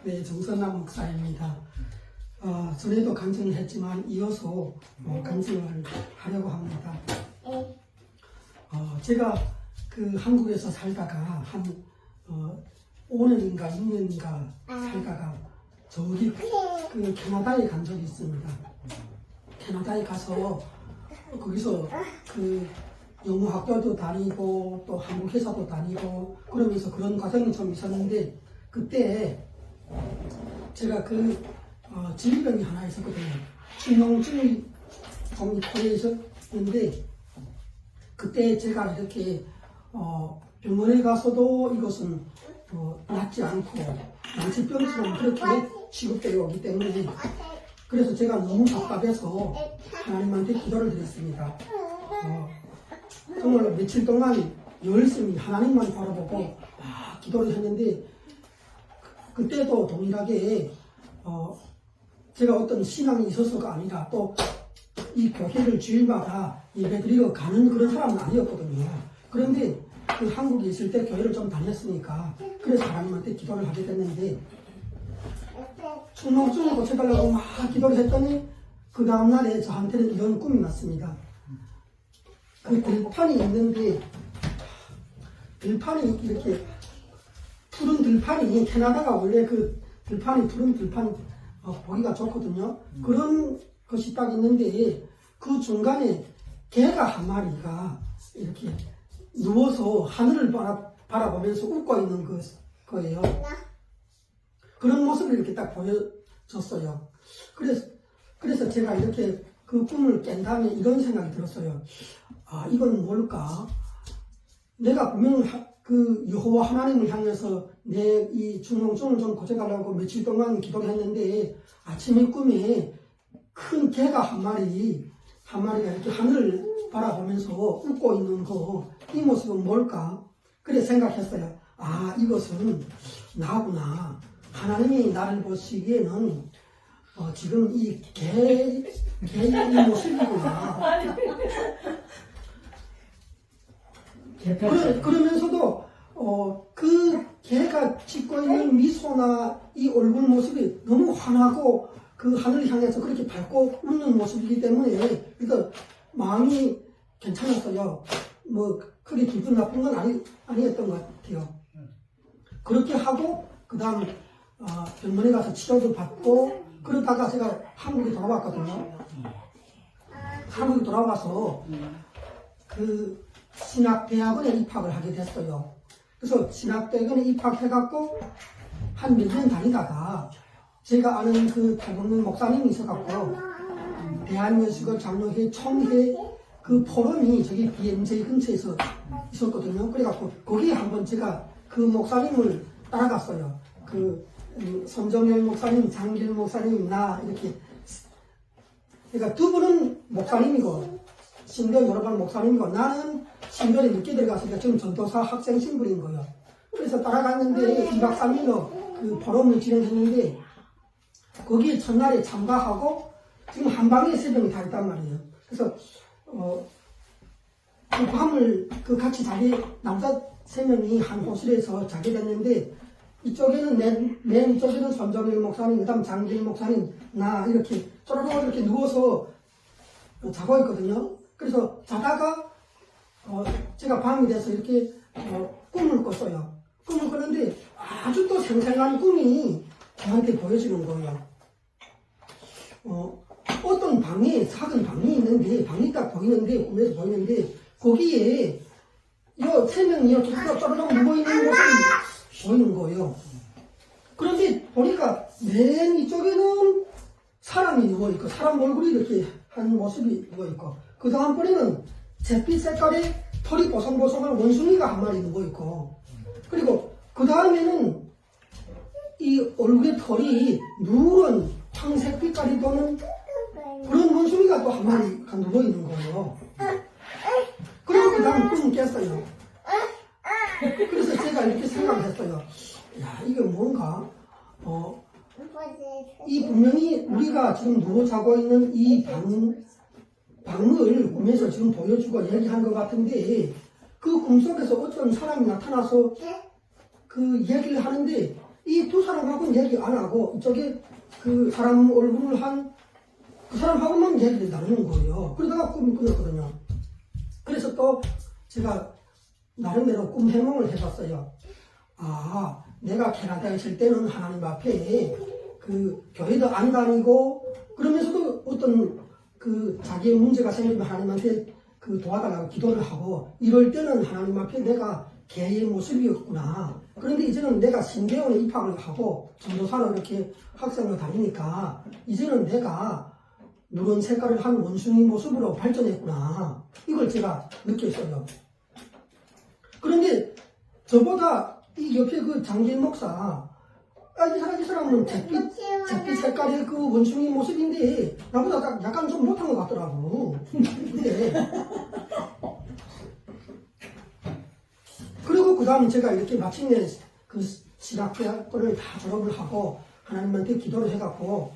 네, 정선남 목사입니다. 전에도 간증을 했지만 이어서 간증을 하려고 합니다. 제가 그 한국에서 살다가 한 5년인가 6년인가 살다가 저기 그 캐나다에 간 적이 있습니다. 캐나다에 가서 거기서 그 영어 학교도 다니고 또 한국 회사도 다니고 그러면서 그런 과정이 좀 있었는데 그때 제가 그 질병이 하나 있었거든요. 충농증이 좀 코에 있었는데 그때 제가 이렇게 병원에 가서도 이것은 낫지 않고 난치병처럼 그렇게 취급되어 오기 때문에 그래서 제가 너무 답답해서 하나님한테 기도를 드렸습니다. 정말 며칠 동안 열심히 하나님만 바라보고 기도를 했는데 그때도 동일하게 제가 어떤 신앙이 있어서가 아니라 또 이 교회를 주일마다 예배드리러 가는 그런 사람은 아니었거든요. 그런데 그 한국에 있을 때 교회를 좀 다녔으니까 그래서 하나님한테 기도를 하게 됐는데 충농증을 고쳐달라고 막 기도를 했더니 그 다음날에 저한테는 이런 꿈이 났습니다. 그 들판이 있는데 들판이 이렇게 푸른 들판이 캐나다가 원래 그 들판이 푸른 들판 보기가 좋거든요. 그런 것이 딱 있는데 그 중간에 개가 한 마리가 이렇게 누워서 하늘을 바라보면서 웃고 있는 거예요. 그런 모습을 이렇게 딱 보여줬어요. 그래서 제가 이렇게 그 꿈을 깬 다음에 이런 생각이 들었어요. 이건 뭘까? 내가 분명 그 여호와 하나님을 향해서 내 이 충농증을 좀 고쳐달라고 며칠 동안 기도를 했는데 아침에 꿈에 큰 개가 한 마리가 이렇게 하늘을 바라보면서 웃고 있는 이 모습은 뭘까? 그래 생각했어요. 이것은 나구나. 하나님이 나를 보시기에는 지금 이 개의 이 모습이구나. 그러면서도 그 개가 짓고 있는 미소나 이 얼굴 모습이 너무 환하고 그 하늘을 향해서 그렇게 밝고 웃는 모습이기 때문에 그래서 마음이 괜찮았어요. 뭐 크게 기분 나쁜 건 아니었던 것 같아요. 그렇게 하고 그 다음 병원에 가서 치료도 받고 그러다가 제가 한국에 돌아왔거든요. 한국에 돌아와서 그 신학대학원에 입학을 하게 됐어요. 그래서 신학대학원에 입학해갖고 한 몇 년 다니다가 제가 아는 그 탈북민 목사님이 있어갖고 대한예수교 장로회 총회 그 포럼이 저기 BMJ 근처에서 있었거든요. 그래갖고 거기에 한번 제가 그 목사님을 따라갔어요. 그 손정열 목사님, 장길 목사님, 나 이렇게 그러니까 두 분은 목사님이고 신변 졸업한 목사님이고 나는 신변에 늦게 들어갔으니까 지금 전도사 학생 신분인 거예요. 그래서 따라갔는데 2박 3일로 그 포럼을 진행했는데 거기에 첫날에 참가하고 지금 한 방에 3명이 다 있단 말이에요. 그래서 그 밤을 그 같이 남자 3명이 한 호실에서 자게 됐는데 이쪽에는 맨 이쪽에는 손정일 목사님, 그 다음 장길 목사님, 나 이렇게 쪼르륵 이렇게 누워서 자고 있거든요. 그래서 자다가 제가 밤이 돼서 이렇게 꿈을 꿨어요. 꿈을 꿨는데 아주 또 생생한 꿈이 저한테 보여지는 거예요. 어떤 방에 작은 방이 있는데 방이 딱 보이는데 꿈에서 보이는데 거기에 이 3명이 이렇게 쪼르륵 누워있는 모습이 보이는 거예요. 그런데 보니까 맨 이쪽에는 사람이 누워있고 사람 얼굴이 이렇게 한 모습이 누워있고 그 다음번에는 잿빛 색깔의 털이 보송보송한 원숭이가 한 마리 누워있고 그리고 그 다음에는 이 얼굴의 털이 누런 황색 빛깔이 도는 그런 원숭이가 또 한 마리가 누워있는 거예요. 그리고 그 다음 꿈을 깼어요. 그래서 제가 이렇게 생각했어요. 이게 뭔가 이 분명히 우리가 지금 누워 자고 있는 이 방을 꿈에서 지금 보여주고 얘기한 것 같은데 그 꿈속에서 어떤 사람이 나타나서 그 얘기를 하는데 이 두 사람하고는 얘기 안 하고 이쪽에 그 사람 얼굴을 한 그 사람하고만 얘기를 나누는 거예요. 그러다가 꿈이 꾸었거든요. 그래서 또 제가 나름대로 꿈 해몽을 해봤어요. 아, 내가 캐나다에 있을 때는 하나님 앞에 그 교회도 안 다니고 그러면서도 어떤 그 자기의 문제가 생기면 하나님한테 그 도와달라고 기도를 하고 이럴 때는 하나님 앞에 내가 개의 모습이었구나. 그런데 이제는 내가 신대원에 입학을 하고 전도사로 이렇게 학생으로 다니니까 이제는 내가 누런 색깔을 한 원숭이 모습으로 발전했구나. 이걸 제가 느꼈어요. 그런데 저보다 이 옆에 그 장기인 목사, 이 사람은 잿빛 색깔의 그 원숭이 모습인데 나보다 약간 좀 못한 것 같더라고. 근데 그리고 그 다음 제가 이렇게 마침내 그 신학대학교를 다 졸업을 하고 하나님한테 기도를 해갖고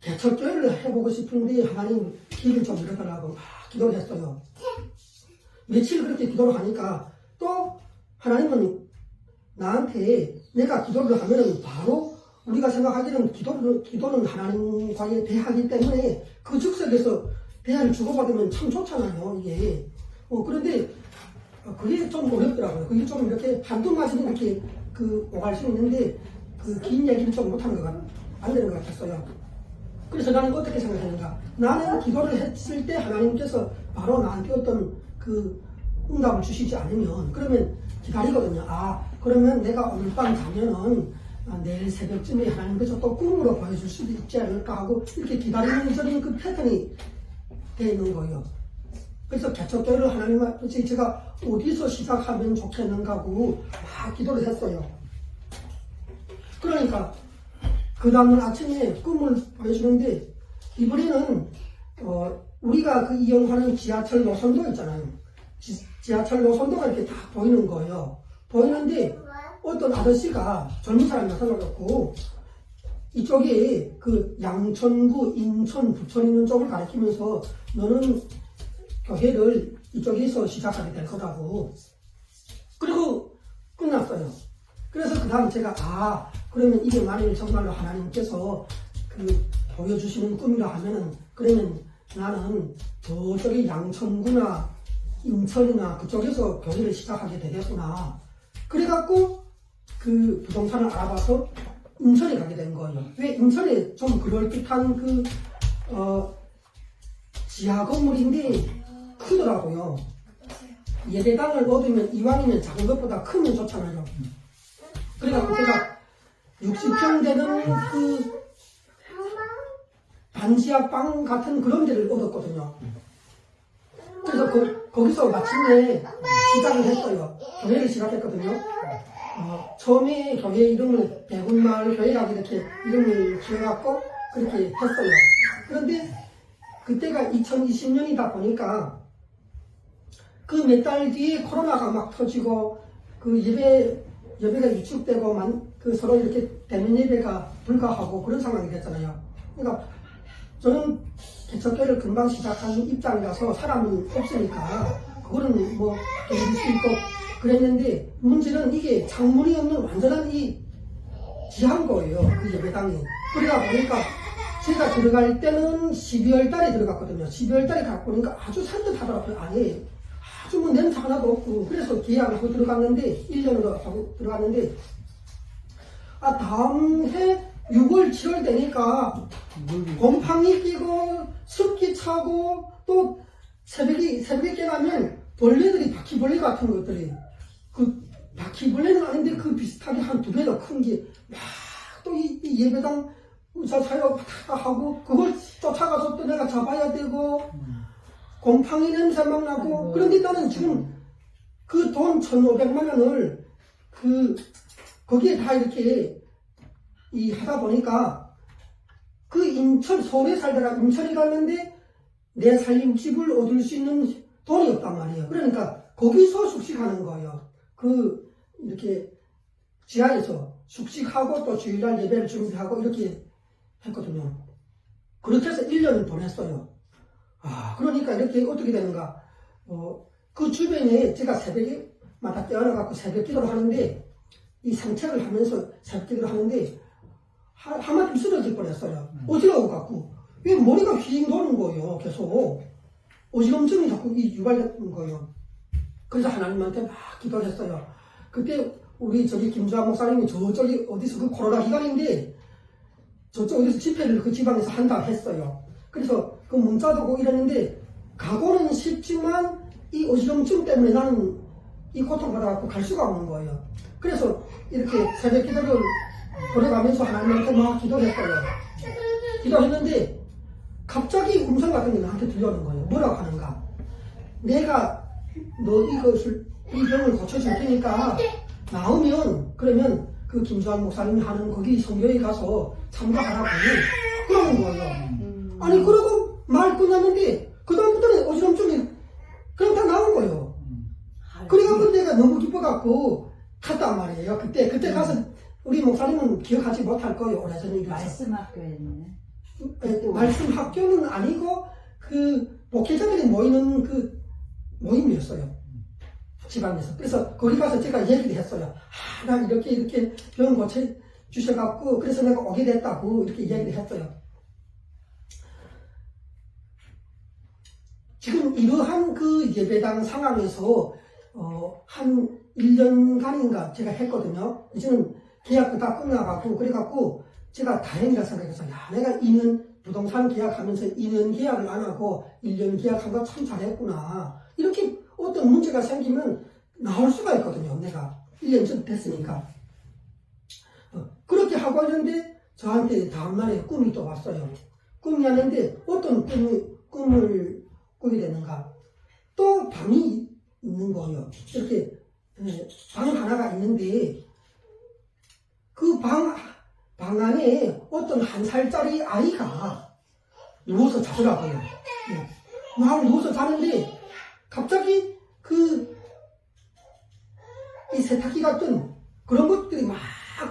개척교회를 해보고 싶은데 하나님 길을 좀 열어달라고 막 기도를 했어요. 며칠 그렇게 기도를 하니까 또 하나님은 나한테 내가 기도를 하면은 바로 우리가 생각하기는 기도는 하나님과의 대화이기 때문에 그 즉석에서 대화를 주고받으면 참 좋잖아요, 이게. 그런데 그게 좀 어렵더라고요. 그게 좀 이렇게 한두 마디는 이렇게 오갈 수 있는데 그 긴 얘기를 좀 못하는 안 되는 것 같았어요. 그래서 나는 어떻게 생각했는가? 나는 기도를 했을 때 하나님께서 바로 나한테 어떤 그 응답을 주시지 않으면 그러면 기다리거든요. 아, 그러면 내가 오늘 밤 자면은 내일 새벽쯤에 하나님께서 또 꿈으로 보여줄 수도 있지 않을까 하고 이렇게 기다리는 저는 그 패턴이 되어 있는 거예요. 그래서 개척교회를 하나님 앞에 제가 어디서 시작하면 좋겠는가 하고 막 기도를 했어요. 그러니까 그 다음날 아침에 꿈을 보여주는데 이번에는 우리가 그 이용하는 지하철 노선도 있잖아요. 지하철 노선도가 이렇게 다 보이는 거예요. 보이는데 어떤 아저씨가 젊은 사람이 나타나갖고 이쪽에 그 양천구, 인천, 부천 있는 쪽을 가리키면서 너는 교회를 이쪽에서 시작하게 될 거라고. 그리고 끝났어요. 그래서 그 다음 제가 그러면 이게 만일 정말로 하나님께서 그 보여주시는 꿈이라 하면은 그러면 나는 저쪽에 양천구나 인천이나 그쪽에서 교회를 시작하게 되겠구나. 그래갖고 그 부동산을 알아봐서 인천에 가게 된 거예요. 왜 인천에 좀 그럴듯한 지하 건물인데 크더라고요. 예배당을 얻으면 이왕이면 작은 것보다 크면 좋잖아요. 그래갖고 제가 60평 되는 그 반지하 빵 같은 그런 데를 얻었거든요. 그래서 거기서 마침내 시작을 했어요. 교회를 시작했거든요. 처음에 교회 이름을 대군마을 교회라고 이렇게 이름을 지어갖고 그렇게 했어요. 그런데 그때가 2020년이다 보니까 그 몇 달 뒤에 코로나가 막 터지고 그 예배가 위축되고 그 서로 이렇게 대면 예배가 불가하고 그런 상황이 됐잖아요. 그러니까 저는 개척교회를 금방 시작한 입장이라서 사람이 없으니까 그거는 뭐 견딜 수 있고 그랬는데 문제는 이게 창문이 없는 완전한 이 지하인 거예요. 그 예배당이. 그러다 보니까 제가 들어갈 때는 12월 달에 들어갔거든요. 12월 달에 가보니까 아주 산뜻하더라고요. 아예 아주 뭐 냄새 하나도 없고 그래서 계약을 하고 들어갔는데 1년으로 하고 들어갔는데 다음 해 6월 7월 되니까 곰팡이 끼고 습기 차고 또 새벽에 깨가면 벌레들이 바퀴벌레 같은 것들이 그 바퀴벌레는 아닌데 그 비슷하게 한 2배 더 큰 게 막 또 이 예배당 의사 사역 하고 그걸 쫓아가서 또 내가 잡아야 되고 곰팡이 냄새 막 나고 그런데 나는 지금 그 돈 1,500만 원을 거기에 다 이렇게 하다 보니까 그 인천 서울에 살다가 인천에 갔는데 내 살림집을 얻을 수 있는 돈이 없단 말이에요. 그러니까 거기서 숙식하는 거예요. 이렇게 지하에서 숙식하고 또 주일날 예배를 준비하고 이렇게 했거든요. 그렇게 해서 1년을 보냈어요. 그러니까 이렇게 어떻게 되는가. 그 주변에 제가 새벽에 마다 깨어나갖고 새벽 기도를 하는데 이 산책을 하면서 새벽기도를 하는데 한마디 쓰러질 뻔했어요. 어지러워 갖고 왜 머리가 휘잉 도는 거예요. 계속 어지럼증이 자꾸 유발되는 거예요. 그래서 하나님한테 막 기도를 했어요. 그때 우리 저기 김주환 목사님이 저쪽이 어디서 그 코로나 기간인데 저쪽 어디서 집회를 그 지방에서 한다 했어요. 그래서 그 문자도 오고 이랬는데 가고는 쉽지만 이 어지럼증 때문에 나는 이 고통받아갖고 갈 수가 없는 거예요. 그래서 이렇게 새벽 기도를 돌아가면서 하나님한테 막 기도를 했어요. 기도했는데 갑자기 음성 같은 게 나한테 들려오는 거예요. 뭐라고 하는가? 내가 너 이 병을 고쳐줄 테니까 나오면 그러면 그 김주환 목사님이 하는 거기 성교에 가서 참가하라고 그러는 거예요. 아니 그러고 말 끝났는데 그 다음부터는 어지럼증이 그냥 다 나온 거예요. 그래갖고 내가 너무 기뻐갖고 갔단 말이에요. 그때 가서 우리 목사님은 기억하지 못할 거예요. 오래전에 말씀 학교였네. 말씀 학교는 아니고 그 목회자들이 모이는 그 모임이었어요. 지방에서. 그래서 거기 가서 제가 얘기를 했어요. 나 이렇게 병 고쳐 주셔갖고 그래서 내가 오게 됐다고 이렇게 얘기를 했어요. 지금 이러한 그 예배당 상황에서 한 1년간인가 제가 했거든요. 이제는 계약도 다 끝나가고 그래갖고 제가 다행이라 생각해서 야 내가 2년 부동산 계약하면서 2년 계약을 안 하고 1년 계약한 거 참 잘했구나. 이렇게 어떤 문제가 생기면 나올 수가 있거든요. 내가 1년쯤 됐으니까. 그렇게 하고 있는데 저한테 다음날에 꿈이 또 왔어요. 꿈이 왔는데 어떤 꿈을 꾸게 되는가. 또 방이 있는 거예요. 이렇게 방 하나가 있는데 그 방 안에 어떤 1살짜리 아이가 누워서 자더라고요. 막 누워서 자는데 갑자기 이 세탁기 같은 그런 것들이 막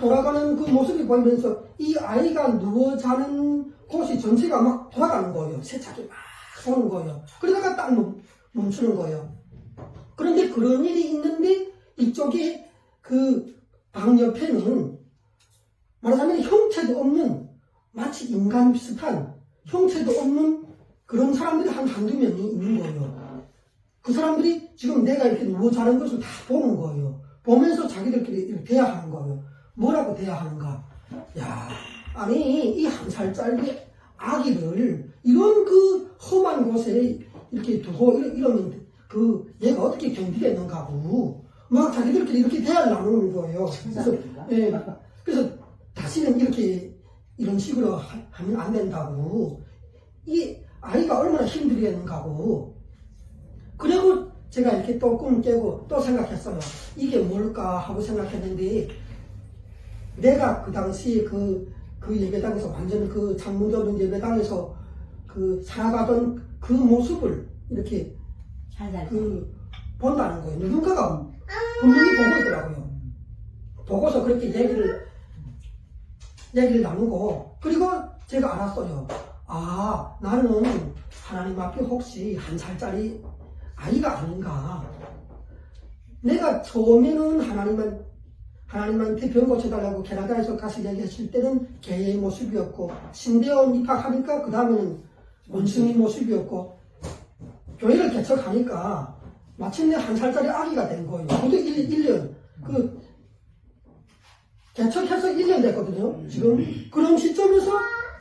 돌아가는 그 모습이 보이면서 이 아이가 누워 자는 곳이 전체가 막 돌아가는 거예요. 세탁기 막 도는 거예요. 그러다가 딱 멈추는 거예요. 그런데 그런 일이 있는데 이쪽에 그 방 옆에는 말하자면 형체도 없는 마치 인간 비슷한 형체도 없는 그런 사람들이 한두 명이 있는 거예요. 그 사람들이 지금 내가 이렇게 누워 자는 것을 다 보는 거예요. 보면서 자기들끼리 이렇게 대화하는 거예요. 뭐라고 대화하는가? 야, 아니 이 1살짜리 아기를 이런 그 험한 곳에 이렇게 두고 이러면 그 얘가 어떻게 견디겠는가 하고 막 자기들끼리 이렇게 대화를 나누는 거예요. 그래서 다시는 이런 식으로 하면 안 된다고 이 아이가 얼마나 힘들겠는가 하고 그리고 제가 이렇게 또 꿈을 깨고 또 생각했어요. 이게 뭘까 하고 생각했는데 내가 그 당시 그 예배당에서 완전 그 장문교동 예배당에서 그 살아가던 그 모습을 이렇게 본다는 거예요. 누군가가 분명히 보고 있더라고요. 보고서 그렇게 얘기를 나누고 그리고 제가 알았어요. 아 나는 하나님 앞에 혹시 1살짜리 아이가 아닌가. 내가 처음에는 하나님한테 병 고쳐달라고 캐나다에서 가서 얘기했을 때는 개의 모습이었고 신대원 입학하니까 그 다음에는 원숭이 모습이었고 교회를 개척하니까 마침내 1살짜리 아기가 된 거예요. 그것도 1년 개척해서 1년 됐거든요. 지금 그런 시점에서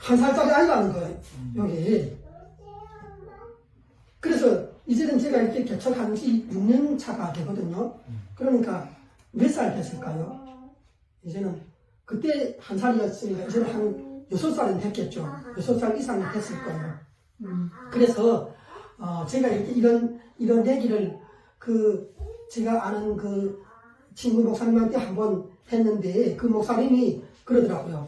1살짜리 아이가 하는 거예요. 여기. 그래서 이제는 제가 이렇게 개척한 지 6년 차가 되거든요. 그러니까 몇 살 됐을까요? 이제는 그때 1살이었으니까 이제는 한 6살은 됐겠죠. 6살 이상은 됐을 거예요. 그래서 제가 이렇게 이런 얘기를 제가 아는 그 친구 목사님한테 한번 했는데 그 목사님이 그러더라고요.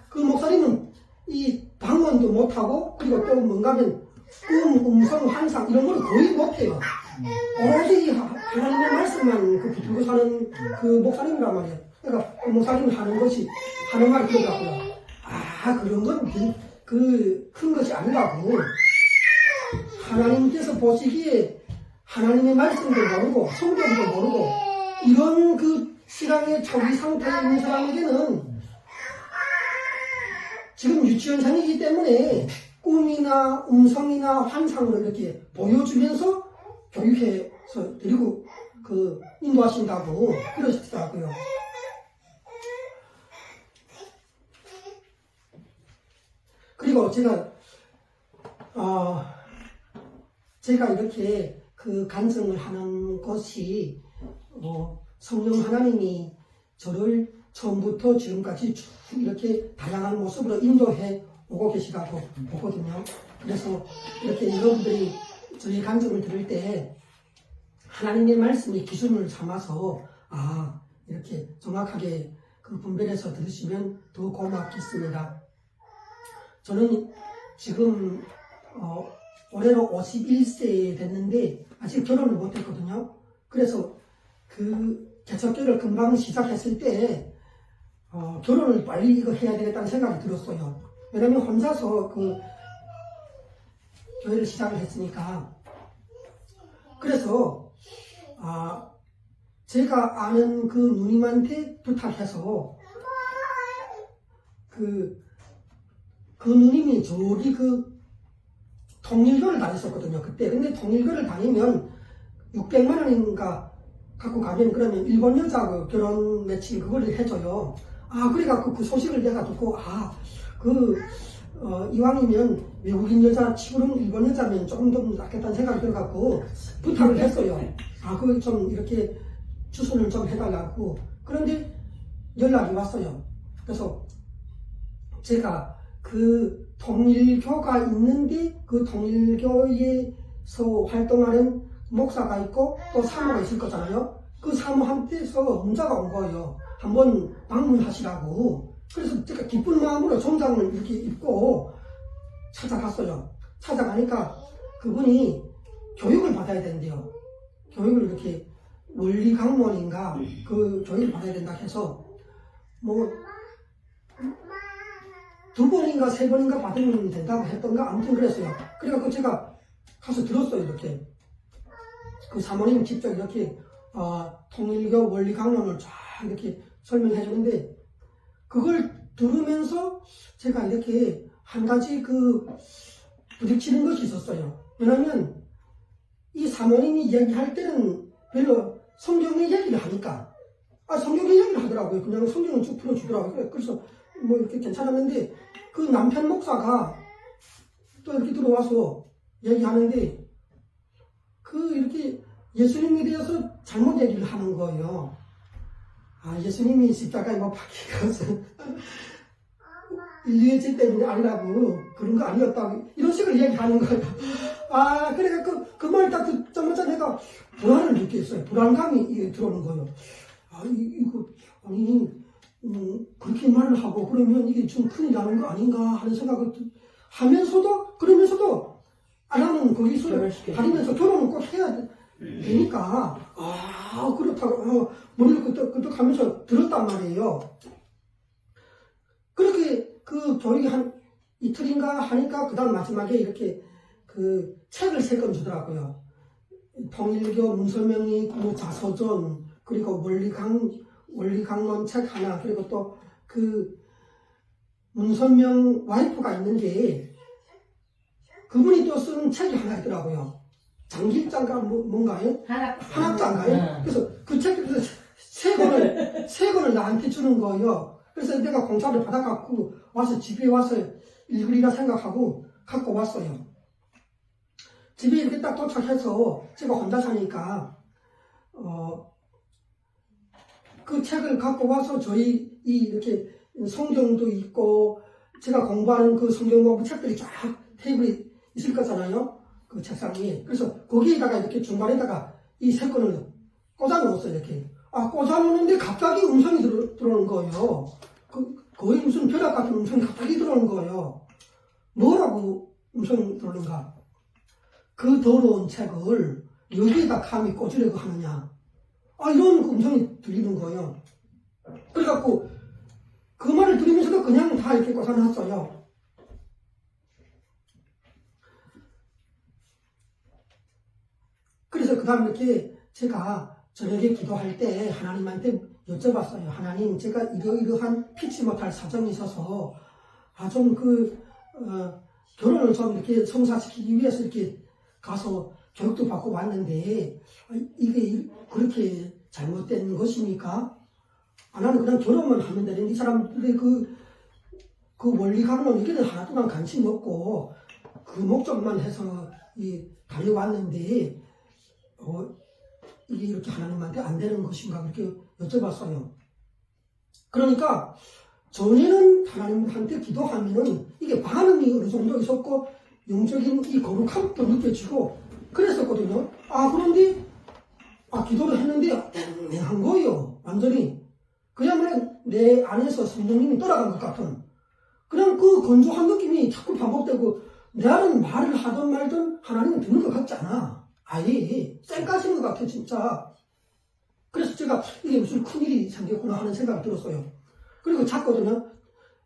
그 목사님은 이 방언도 못하고 그리고 또 뭔가면 음성, 환상 이런 걸 거의 못해요. 오로지 하나님의 말씀만 붙들고 사는 그 목사님이란 말이에요. 그러니까 그 목사님이 하는 말이 그러더라고요. 그런 건 큰 것이 아니라고. 하나님께서 보시기에 하나님의 말씀도 모르고 성경도 모르고 이런 실황의 초기 상태에 있는 사람에게는 지금 유치원생이기 때문에 꿈이나 음성이나 환상으로 이렇게 보여주면서 교육해서 데리고 인도하신다고 그러시더라고요. 그리고 제가 이렇게 간증을 하는 것이 성령 하나님이 저를 처음부터 지금까지 쭉 이렇게 다양한 모습으로 인도해 오고 계시다고 보거든요. 그래서 이렇게 여러분들이 저희 간증을 들을 때 하나님의 말씀이 기준을 삼아서 이렇게 정확하게 분별해서 들으시면 더 고맙겠습니다. 저는 지금 올해로 51세 됐는데 아직 결혼을 못했거든요. 그래서 개척교를 금방 시작했을 때 결혼을 빨리 해야 되겠다는 생각이 들었어요. 왜냐면 혼자서 교회를 시작을 했으니까. 그래서 제가 아는 누님한테 부탁해서 그 누님이 저기 통일교를 다녔었거든요, 그때. 근데 통일교를 다니면 600만 원인가 갖고 가면 그러면 일본 여자하고 결혼 매칭 그거를 해줘요. 그래갖고 그 소식을 내가 듣고, 이왕이면 외국인 여자 치고는 일본 여자면 조금 더 낫겠다는 생각이 들어갖고 부탁을 했어요. 그거 좀 이렇게 추선을 좀 해달라고. 그런데 연락이 왔어요. 그래서 제가 통일교가 있는데 통일교에서 활동하는 목사가 있고 또 사모가 있을 거잖아요. 그 사모한테서 문자가 온 거예요. 한번 방문하시라고. 그래서 제가 기쁜 마음으로 정장을 이렇게 입고 찾아갔어요. 찾아가니까 그분이 교육을 받아야 된대요. 교육을 이렇게 원리 강론인가 교육을 받아야 된다 해서 2번인가 3번인가 받으면 된다고 했던가 아무튼 그랬어요. 그래갖고 제가 가서 들었어요. 이렇게 사모님 직접 이렇게 통일교 원리 강론을 쫙 이렇게 설명해 주는데 그걸 들으면서 제가 이렇게 한 가지 부딪히는 것이 있었어요. 왜냐면 이 사모님이 얘기할 때는 별로 성경의 얘기를 하니까 성경의 얘기를 하더라고요. 그냥 성경을 쭉 풀어주더라고요. 그래서 이렇게 괜찮았는데 남편 목사가 또 이렇게 들어와서 얘기하는데 이렇게 예수님에 대해서 잘못 얘기를 하는 거예요. 예수님이 십자가에 못 박혀서 인류의 죄 때문에 아니라고 그런 거 아니었다고 이런 식으로 얘기하는 거예요. 그래갖고 그 말 딱 듣자마자 내가 불안을 느꼈어요. 불안감이 들어오는 거예요. 그렇게 말을 하고 그러면 이게 좀 큰일 나는 거 아닌가 하는 생각을 그러면서도 나는 거기서 다니면서 결혼은 꼭 해야 되니까 그렇다고 머리를 끄덕 하면서 들었단 말이에요. 그렇게 교육이 한 이틀인가 하니까 그 다음 마지막에 이렇게 책을 3권 주더라고요. 통일교 문설명이 자서전 그리고 원리강론 책 하나 그리고 또 문선명 와이프가 있는데 그분이 또 쓰는 책이 하나 있더라고요. 장길장가 뭔가요? 한학장가요? 그래서 그 책에서 3권을 나한테 주는 거예요. 그래서 내가 공짜를 받아갖고 와서 집에 와서 읽으리라 생각하고 갖고 왔어요. 집에 이렇게 딱 도착해서 제가 혼자 사니까 그 책을 갖고 와서 저희 이렇게 성경도 있고 제가 공부하는 성경 공부 책들이 쫙 테이블에 있을 거잖아요. 그 책상 위에. 그래서 거기에다가 이렇게 중간에다가 이 3권을 꽂아 놓았어요. 이렇게. 꽂아 놓는데 갑자기 음성이 들어오는 거예요. 거의 무슨 벼락 같은 음성이 갑자기 들어오는 거예요. 뭐라고 음성이 들어오는가? 그 더러운 책을 여기에다 감히 꽂으려고 하느냐. 이런 음성이 들리는 거예요. 그래갖고 그 말을 들으면서도 그냥 다 이렇게 꽂아놨어요. 그래서 그 다음 이렇게 제가 저녁에 기도할 때 하나님한테 여쭤봤어요. 하나님, 제가 이러이러한 피치 못할 사정이 있어서, 결혼을 좀 이렇게 성사시키기 위해서 이렇게 가서 교육도 받고 왔는데, 이게 그렇게 잘못된 것입니까? 나는 그냥 결혼만 하면 되는데, 이 사람들의 그 원리가는 이게는 하나도 난 관심 없고, 그 목적만 해서 다녀왔는데, 이게 이렇게 하나님한테 안 되는 것인가 그렇게 여쭤봤어요. 그러니까 전에는 하나님한테 기도하면은 이게 반응이 어느 정도 있었고 영적인 이 거룩함도 느껴지고 그랬었거든요. 그런데 기도를 했는데 맹맹한 거예요. 완전히 그야말로 내 안에서 성령님이 떠나간 것 같은 그냥 그 건조한 느낌이 자꾸 반복되고 내 안은 말을 하든 말든 하나님은 듣는 것 같지 않아. 아예 쌩까신 것 같아 진짜. 그래서 제가 이게 무슨 큰일이 생겼구나 하는 생각이 들었어요. 그리고 잤거든요.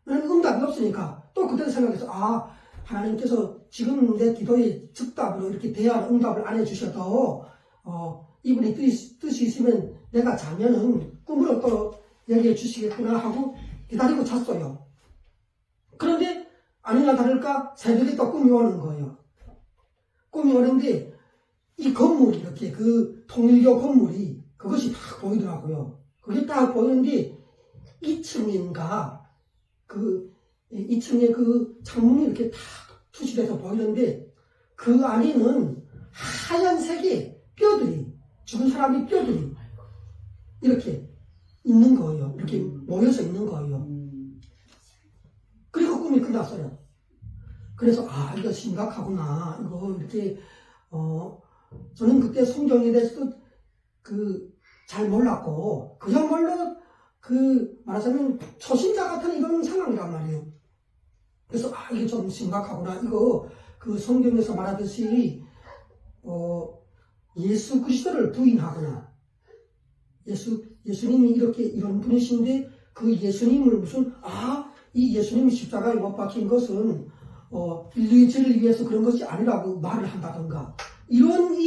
응답이 없으니까 또 그때 생각해서 하나님께서 지금 내 기도에 즉답으로 이렇게 대한 응답을 안 해주셔도 이분이 뜻이 있으면 내가 자면은 꿈으로 또 얘기해 주시겠구나 하고 기다리고 잤어요. 그런데 아니나 다를까 새벽에 또 꿈이 오는 거예요. 꿈이 오는데 이 건물이 이렇게 그 통일교 건물이 그것이 딱 보이더라고요. 그게 딱 보이는데 2층인가 2층에 그 창문이 이렇게 딱 투시돼서 보이는데 그 안에는 하얀색의 뼈들이 죽은 사람의 뼈들이 이렇게 있는 거예요. 이렇게 모여서 있는 거예요. 그리고 꿈이 끝났어요. 그래서 이거 심각하구나. 이거 이렇게 저는 그때 성경에 대해서도 잘 몰랐고 그야말로 말하자면 초신자 같은 이런 상황이란 말이에요. 그래서 이게 좀 심각하구나. 이거 성경에서 말하듯이 예수 그리스도를 부인하거나 예수님이 이런 분이신데 그 예수님을 무슨 이 예수님이 십자가에 못 박힌 것은 인류의 죄를 위해서 그런 것이 아니라고 말을 한다던가 이런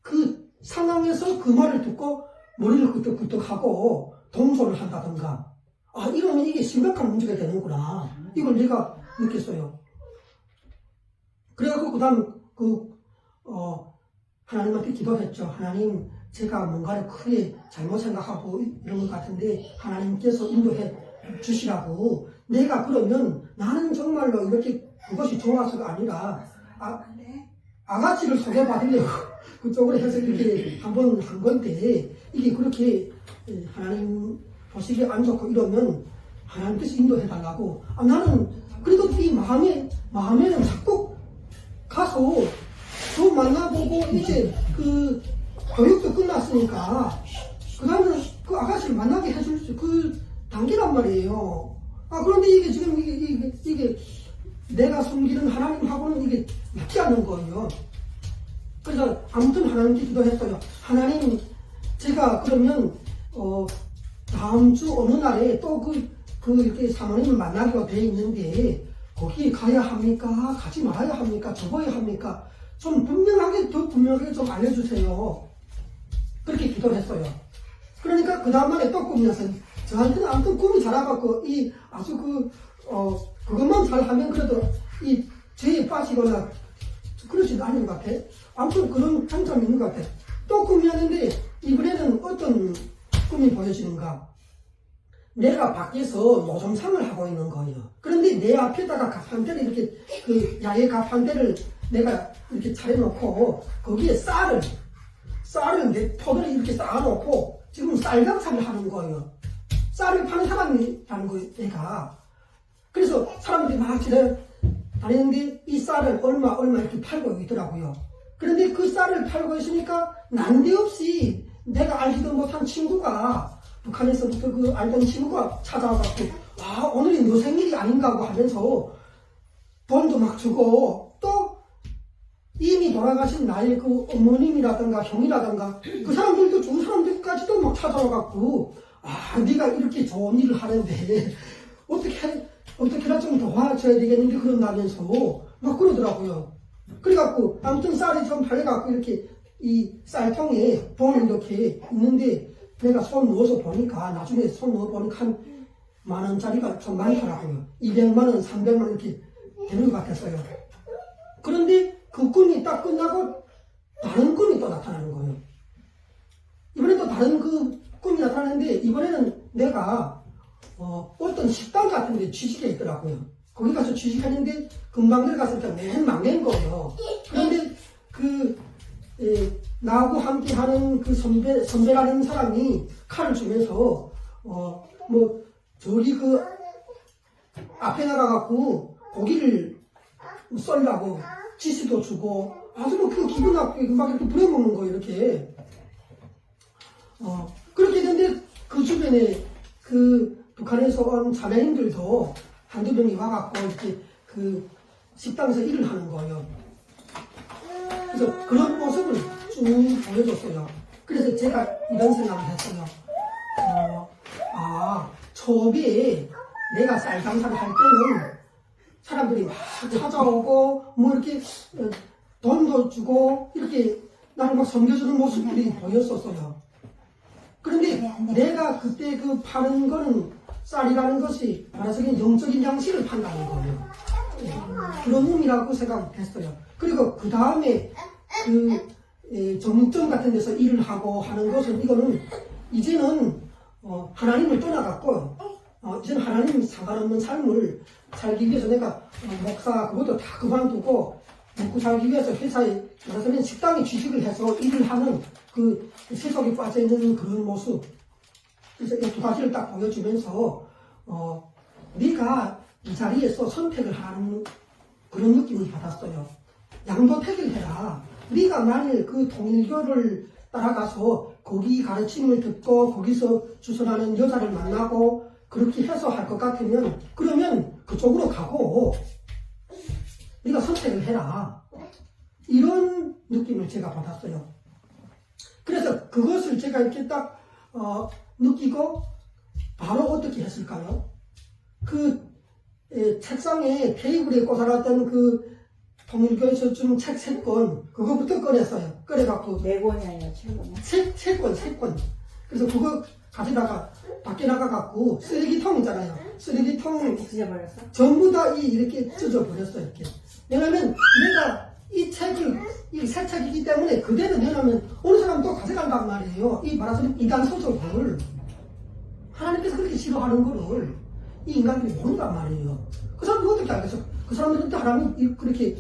그 상황에서 그 말을 듣고 머리를 끄덕끄덕하고 동조를 한다던가 이러면 이게 심각한 문제가 되는구나. 이걸 내가 느꼈어요. 그래갖고 그다음 하나님한테 기도했죠. 하나님, 제가 뭔가를 크게 잘못 생각하고 이런 것 같은데 하나님께서 인도해 주시라고. 내가 그러면 나는 정말로 이렇게 그것이 좋아서가 아니라 아가씨를 소개받으려고 그쪽으로 해서 이렇게 한번 한 건데 이게 그렇게 하나님 보시기에 안 좋고 이러면 하나님께서 인도해 달라고. 나는 그래도 이 마음에는 자꾸 가서 저 만나보고 이제 그 교육도 끝났으니까 그 다음에 그 아가씨를 만나게 해줄 그 단계란 말이에요. 그런데 이게 지금 이게 내가 섬기는 하나님하고는 이게 맞지 않는 거예요. 그래서 아무튼 하나님께 기도했어요. 하나님, 제가 그러면 다음 주 어느 날에 또 이렇게 사모님을 만나기로 돼 있는데 거기 가야 합니까? 가지 말아야 합니까? 접어야 합니까? 좀 더 분명하게 좀 알려주세요. 그렇게 기도했어요. 그러니까 그 다음 날에 또 꿈이었어요. 저한테는 아무튼 꿈이 자라갖고 아주 그것만 잘하면 그래도 이 죄에 빠지거나 그러지도 않은 것 같아. 아무튼 그런 한점이 있는 것 같아. 또 꿈이었는데 이번에는 어떤 꿈이 보여지는가? 내가 밖에서 노점상을 하고 있는 거예요. 그런데 내 앞에다가 가판대를 이렇게 야외 가판대를 내가 이렇게 차려놓고 거기에 쌀을 내 포도를 이렇게 쌓아놓고 지금 쌀장사를 하는 거예요. 쌀을 파는 사람이라는 거예요, 내가. 그래서 사람들이 막 다니는데 이 쌀을 얼마 이렇게 팔고 있더라고요. 그런데 그 쌀을 팔고 있으니까 난데없이 내가 알지도 못한 친구가 북한에서부터 그 알던 친구가 찾아와갖고 오늘이 너 생일이 아닌가 하고 하면서 돈도 막 주고 또 이미 돌아가신 나의 그 어머님이라든가 형이라든가 그 사람들도 좋은 사람들까지도 막 찾아와갖고 네가 이렇게 좋은 일을 하는데 어떻게나 좀 도와줘야 되겠는데 그런다면서 막 그러더라고요. 그래갖고 아무튼 쌀이 좀 팔려갖고 이렇게 이 쌀통에 돈이 이렇게 있는데 내가 손 넣어서 보니까, 나중에 손 넣어 보니까 한 10,000원짜리가 좀 많더라고요. 200만 원, 300만 원 이렇게 되는 것 같았어요. 그런데 그 꿈이 딱 끝나고 다른 꿈이 또 나타나는 거예요. 이번에 또 다른 그 꿈이 나타나는데, 이번에는 내가 어떤 식당 같은 데 취직해 있더라고요. 거기 가서 취직했는데 금방 들어갔을 때 맨 막낸 거예요. 그런데 나하고 함께 하는 그 선배라는 사람이 칼을 주면서 저기 그 앞에 나가갖고 고기를 썰라고 지시도 주고 아주 그 기분 나쁘게 막 이렇게 부려먹는 거예요. 이렇게 그렇게 됐는데 그 주변에 그 북한에서 온 자매님들도 한두 명이 와갖고 이렇게 그 식당에서 일을 하는 거예요. 그래서 그런 모습을 쭉 보여줬어요. 그래서 제가 이런 생각을 했어요. 처음에 내가 쌀 장사를 할 때는 사람들이 막 찾아오고 뭐 이렇게 돈도 주고 이렇게 나를 막 섬겨주는 모습들이 보였었어요. 그런데 내가 그때 그 파는 거는 쌀이라는 것이 말해서 영적인 양식을 판다는 거예요. 그런 의미라고 생각했어요. 그리고 그 다음에 정육점 같은 데서 일을 하고 하는 것은 이제는 하나님을 떠나갔고 이제는 하나님 상관없는 삶을 살기 위해서 내가 목사 그것도 다 그만두고 먹고 살기 위해서 회사에 말하자면 식당에 취직을 해서 일을 하는 그 세속에 빠져있는 그런 모습. 그래서 이 두 가지를 딱 보여주면서 네가 이 자리에서 선택을 하는 그런 느낌을 받았어요. 양도택일 해라. 네가 만일 그 통일교를 따라가서 거기 가르침을 듣고 거기서 주선하는 여자를 만나고 그렇게 해서 할 것 같으면 그러면 그쪽으로 가고 네가 선택을 해라. 이런 느낌을 제가 받았어요. 그래서 그것을 제가 이렇게 딱 느끼고 바로 어떻게 했을까요? 책상에 테이블에 꽂아놨던 그 통일교에서 준 책 3권 그거부터 꺼냈어요. 꺼내갖고 4권이 아니라 7권이요? 3권. 그래서 그거 가져다가 밖에 나가갖고 쓰레기통 있잖아요. 쓰레기통 찢어버렸어? 전부 다 이렇게 찢어버렸어 이렇게. 왜냐면 내가 이 책을 이 새 책이기 때문에 그대로 내놓으면 어느 사람 또 가져간단 말이에요. 이 말하자면 이단 소속을 하나님께서 그렇게 싫어하는 거를 이 인간들이 모른단 말이에요. 그 사람들 어떻게 알겠어? 그 사람들한테 하나님이 그렇게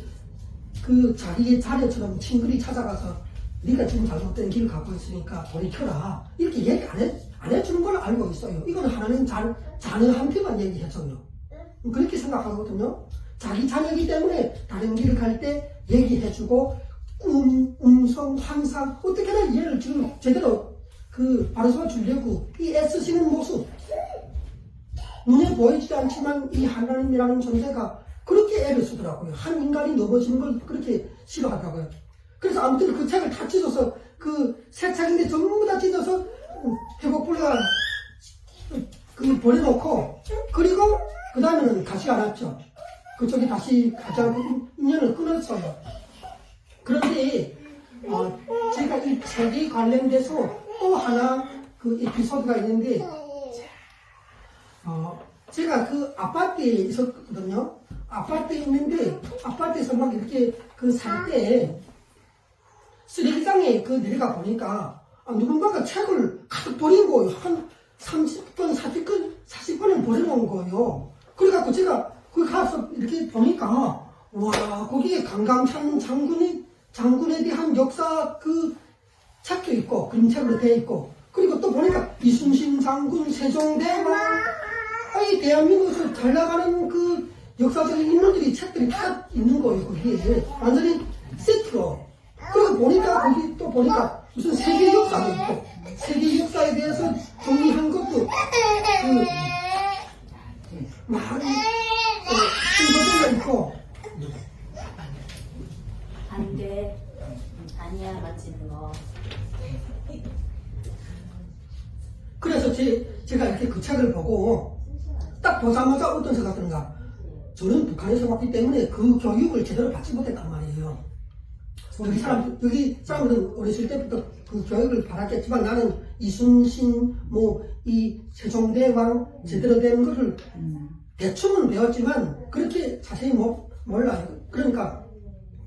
그 자기의 자녀처럼 친구리 찾아가서 네가 지금 잘못된 길을 가고 있으니까 돌이켜라 이렇게 얘기 안 해주는 걸 알고 있어요. 이건 하나님 자녀한테만 얘기해줘요. 그렇게 생각하거든요. 자기 자녀이기 때문에 다른 길을 갈 때 얘기해주고 음성, 환상 어떻게든 얘를 지금 제대로 바로서 주려고 이 애쓰시는 모습 눈에 보이지 않지만 이 하나님이라는 존재가 그렇게 애를 쓰더라고요. 한 인간이 넘어지는 걸 그렇게 싫어하더라고요. 그래서 아무튼 그 책을 다 찢어서 그 새 책인데 전부 다 찢어서 회복불가 버려놓고 그리고 그 다음에는 가지 않았죠. 그쪽에 다시 가자고 인연을 끊었어요. 그런데 제가 이 책에 관련돼서 또 하나 그 에피소드가 있는데 제가 그 아파트에 있었거든요. 아파트에 있는데 아파트에서 막 이렇게 살 때 쓰레기장에 내려가 보니까 누군가가 책을 가득 버린 거예요. 한 30권, 40권을 버려놓은 거예요. 그래갖고 제가 거기 가서 이렇게 보니까 와 거기에 강감찬 장군에 대한 역사 책도 있고 그림책으로 되어 있고 그리고 또 보니까 이순신 장군, 세종대왕 이 대한민국에서 잘 나가는 역사적인 인물들이 책들이 다 있는 거예요. 거기에 완전히 세트로. 그리고 보니까 거기 또 보니까 무슨 세계 역사도 있고 세계 역사에 대해서 정리한 것도 많이 쓴 것도 있고. 안 돼. 아니야, 맞히는 거. 그래서 제가 이렇게 그 책을 보고 딱 보자마자 어떤 생각 드는가. 저는 북한에서 왔기 때문에 그 교육을 제대로 받지 못했단 말이에요. 여기 사람들은 어렸을 때부터 그 교육을 받았겠지만 나는 이순신, 이 세종대왕 제대로 된 것을 대충은 배웠지만 그렇게 자세히 몰라요. 그러니까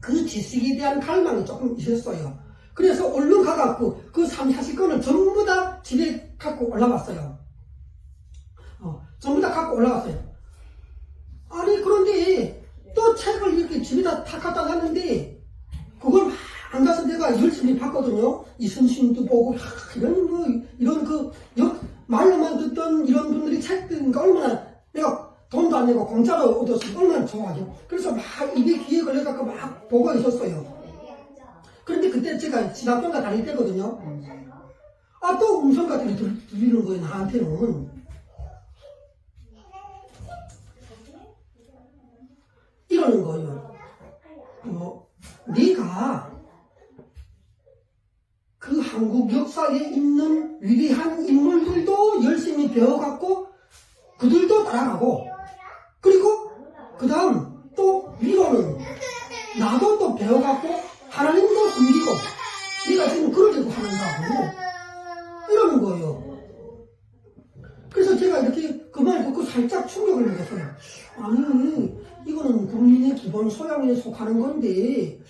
그 지식에 대한 갈망이 조금 있었어요. 그래서 얼른 가갖고 그 3, 40권을 전부 다 집에 갖고 올라갔어요. 전부 다 갖고 올라갔어요. 아니, 그런데 또 책을 이렇게 집에다 다 갖다 놨는데 그걸 막 앉아서 내가 열심히 봤거든요. 이순신도 보고, 이런 말로만 듣던 이런 분들이 책 읽으니까 얼마나 내가 돈도 안 내고 공짜로 얻었으면 얼마나 좋아하죠. 그래서 막 입에 귀에 걸려갖고 막 보고 있었어요. 그런데 그때 제가 진학교가 다닐 때거든요. 또 음성가 들리는 거예요, 나한테는. 이러는 거예요. 네가 그 한국 역사에 있는 위대한 인물들도 열심히 배워갖고 그들도 따라가고 그리고 그 다음 또 위로는 나도 또 배워갖고 하나님도 섬기고 네가 지금 그러려고 하는다고 이러는 거예요. 그래서 제가 이렇게 그 말 듣고 살짝 충격을 먹었어요. 아니, 이거는 국민의 기본 소양에 속하는 건데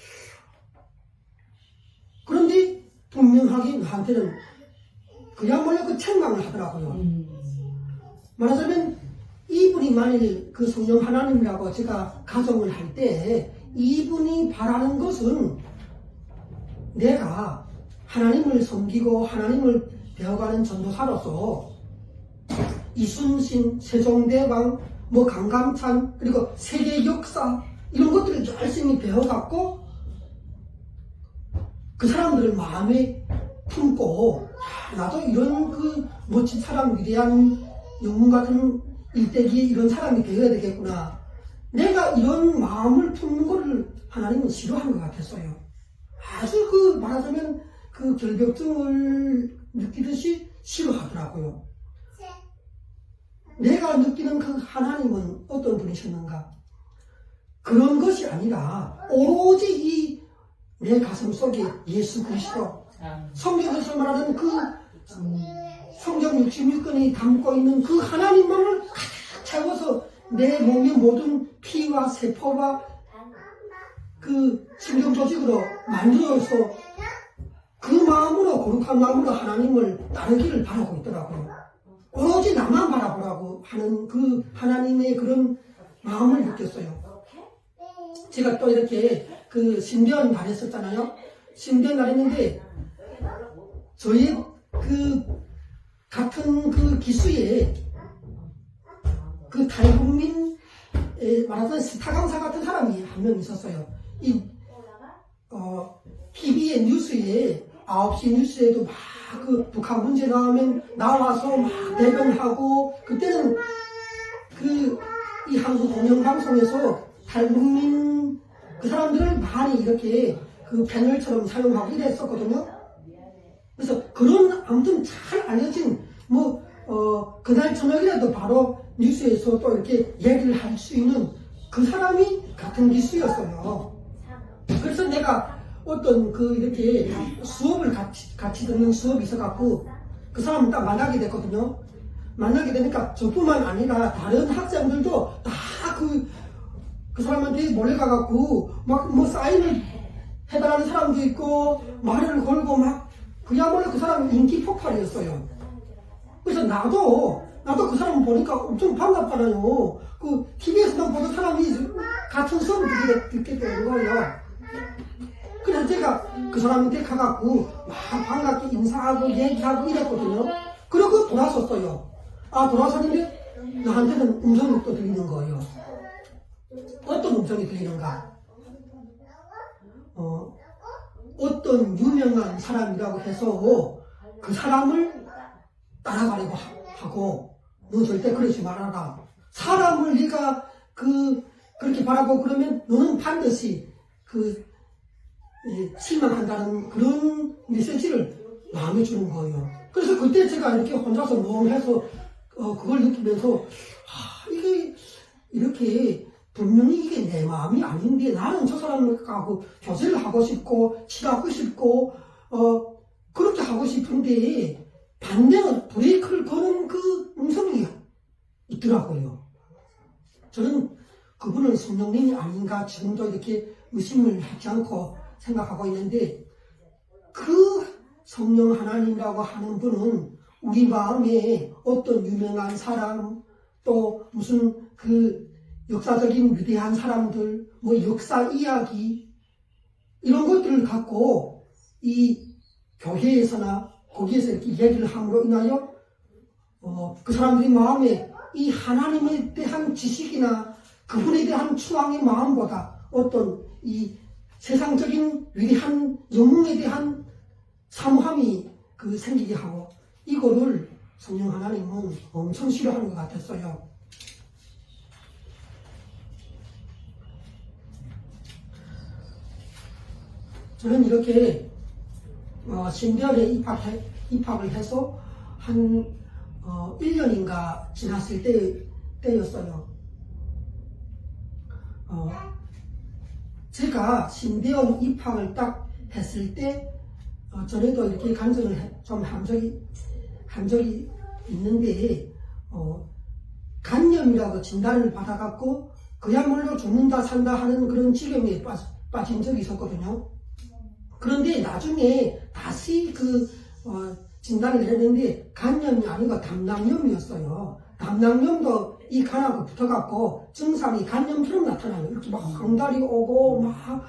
그런데 분명하게 나한테는 그야말로 그 책망을 하더라고요. 말하자면 이분이 만일 그 성령 하나님이라고 제가 가정을 할 때 이분이 바라는 것은 내가 하나님을 섬기고 하나님을 배워가는 전도사로서 이순신, 세종대왕, 강감찬, 그리고 세계 역사 이런 것들을 열심히 배워갖고 그 사람들을 마음에 품고 나도 이런 그 멋진 사람, 위대한 영웅 같은 일대기의 이런 사람이 되어야 되겠구나. 내가 이런 마음을 품는 것을 하나님은 싫어하는 것 같았어요. 아주 말하자면 그 결벽증을 느끼듯이 싫어하더라고요. 내가 느끼는 그 하나님은 어떤 분이셨는가? 그런 것이 아니라 오로지 내 가슴 속에 예수 그리스도 성경에서 말하는 그 성경 66권이 담고 있는 그 하나님만을 가득 채워서 내 몸의 모든 피와 세포와 그 신경 조직으로 만들어서 그 마음으로 거룩한 마음으로 하나님을 따르기를 바라고 있더라고요. 오로지 나만 바라보라고 하는 그 하나님의 그런 마음을 느꼈어요. 제가 또 이렇게 그 신대원 다녔었잖아요. 신대원 다녔는데 저희 그 같은 그 기수에 그 탈북민 말하자면 스타 강사 같은 사람이 한 명 있었어요. TV의 뉴스에 9시 뉴스에도 막 그 북한 문제 나오면 나와서 막 대변하고 그때는 이 한국 공영방송에서 탈북민 그 사람들을 많이 이렇게 그 패널처럼 사용하고 이랬었거든요. 그래서 그런 아무튼 잘 알려진 그날 저녁이라도 바로 뉴스에서 또 이렇게 얘기를 할 수 있는 그 사람이 같은 기수였어요. 그래서 내가 어떤 이렇게 수업을 같이 듣는 수업이 있어갖고 그 사람을 딱 만나게 됐거든요. 만나게 되니까 저뿐만 아니라 다른 학생들도 다 그 사람한테 몰려가갖고 막 사인을 해달라는 사람도 있고 말을 걸고 막 그야말로 그 사람이 인기 폭발이었어요. 그래서 나도 그 사람 보니까 엄청 반갑잖아요. 그 TV에서만 보던 사람이 같은 수업을 듣게 되는 거예요. 그래서 제가 그 사람한테 가갖고 막 반갑게 인사하고 얘기하고 이랬거든요. 그러고 돌아섰어요. 돌아섰는데 나한테는 음성이 또 들리는 거예요. 어떤 음성이 들리는가? 어떤 유명한 사람이라고 해서 그 사람을 따라가려고 하고 너 절대 그러지 말아라. 사람을 네가 그렇게 바라고 그러면 너는 반드시 실망한다는 그런 메시지를 마음에 주는 거예요. 그래서 그때 제가 이렇게 혼자서 멍해서 그걸 느끼면서 이게 이렇게 분명히 이게 내 마음이 아닌데 나는 저 사람하고 교제를 하고 싶고 친하고 싶고 그렇게 하고 싶은데 반대로 브레이크를 거는 그 음성이 있더라고요. 저는 그분은 성령님이 아닌가 지금도 이렇게 의심을 하지 않고 생각하고 있는데, 그 성령 하나님이라고 하는 분은 우리 마음에 어떤 유명한 사람, 또 무슨 그 역사적인 위대한 사람들, 뭐 역사 이야기, 이런 것들을 갖고 이 교회에서나 거기에서 이렇게 이야기를 함으로 인하여 그 사람들이 마음에 이 하나님에 대한 지식이나 그분에 대한 추앙의 마음보다 어떤 이 세상적인 위대한 영웅에 대한 사모함이 생기게 하고, 이거를 성령 하나님은 엄청 싫어하는 것 같았어요. 저는 이렇게 신대원에 입학을 해서 한 1년인가 지났을 때였어요. 제가 신대원 입학을 딱 했을 때 전에도 이렇게 간증을 좀 한 적이 있는데, 간염이라고 진단을 받아갖고 그야말로 죽는다 산다 하는 그런 지경에 빠진 적이 있었거든요. 그런데 나중에 다시 진단을 했는데 간염이 아니고 담낭염이었어요. 담낭염도 이 간하고 붙어갖고 증상이 간염처럼 나타나요. 이렇게 막 황달이 오고 막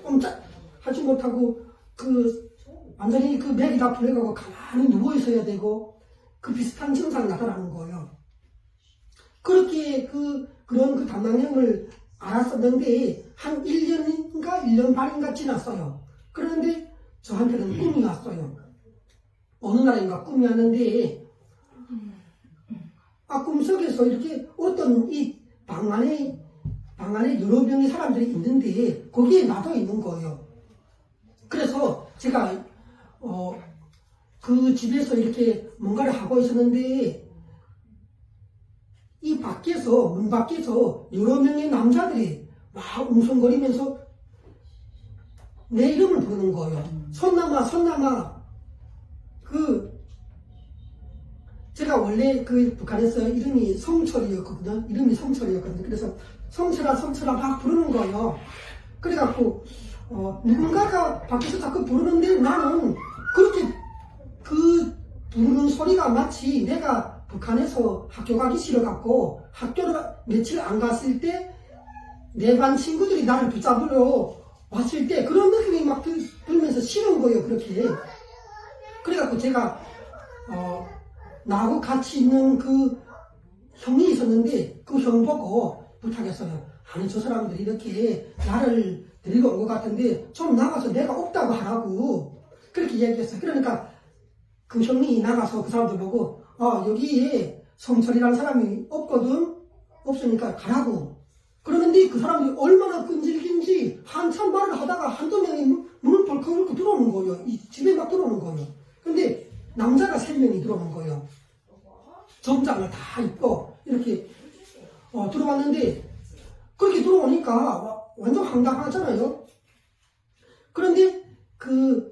꼼짝 하지 못하고 완전히 맥이 다 풀려가고 가만히 누워 있어야 되고 비슷한 증상이 나타나는 거예요. 그렇게 그런 담낭염을 알았었는데 한 1년인가 1년 반인가 지났어요. 그런데 저한테는 꿈이 왔어요. 어느 날인가 꿈이 왔는데, 꿈속에서 이렇게 어떤 이 방 안에 여러 명의 사람들이 있는데 거기에 나도 있는 거예요. 그래서 제가 그 집에서 이렇게 뭔가를 하고 있었는데, 이 문 밖에서 여러 명의 남자들이 막 웅성거리면서 내 이름을 부르는 거예요. 손남아, 손남아. 제가 원래 북한에서 이름이 성철이었거든요. 그래서 성철아, 성철아 막 부르는 거예요. 그래갖고, 누군가가 밖에서 자꾸 부르는데 나는 그렇게 부르는 소리가 마치 내가 북한에서 학교 가기 싫어갖고 학교를 며칠 안 갔을 때 내 반 친구들이 나를 붙잡으러 왔을 때 그런 느낌이 막 들면서 싫은 거예요, 그렇게. 그래갖고 제가, 나하고 같이 있는 형이 있었는데 그 형 보고 부탁했어요. 아니, 저 사람들이 이렇게 나를 데리고 온 것 같은데 좀 나가서 내가 없다고 하라고 그렇게 이야기했어요. 그러니까 그 형이 나가서 그 사람들 보고 여기에 성철이라는 사람이 없으니까 가라고. 그러는데 그 사람들이 얼마나 끈질긴지 한참 말을 하다가 한두 명이 문을 벌컥 들어오는 거예요. 이 집에 막 들어오는 거예요. 근데 남자가 3명이 들어오는 거예요. 정장을 다 입고 이렇게 들어왔는데, 그렇게 들어오니까 완전 황당하잖아요. 그런데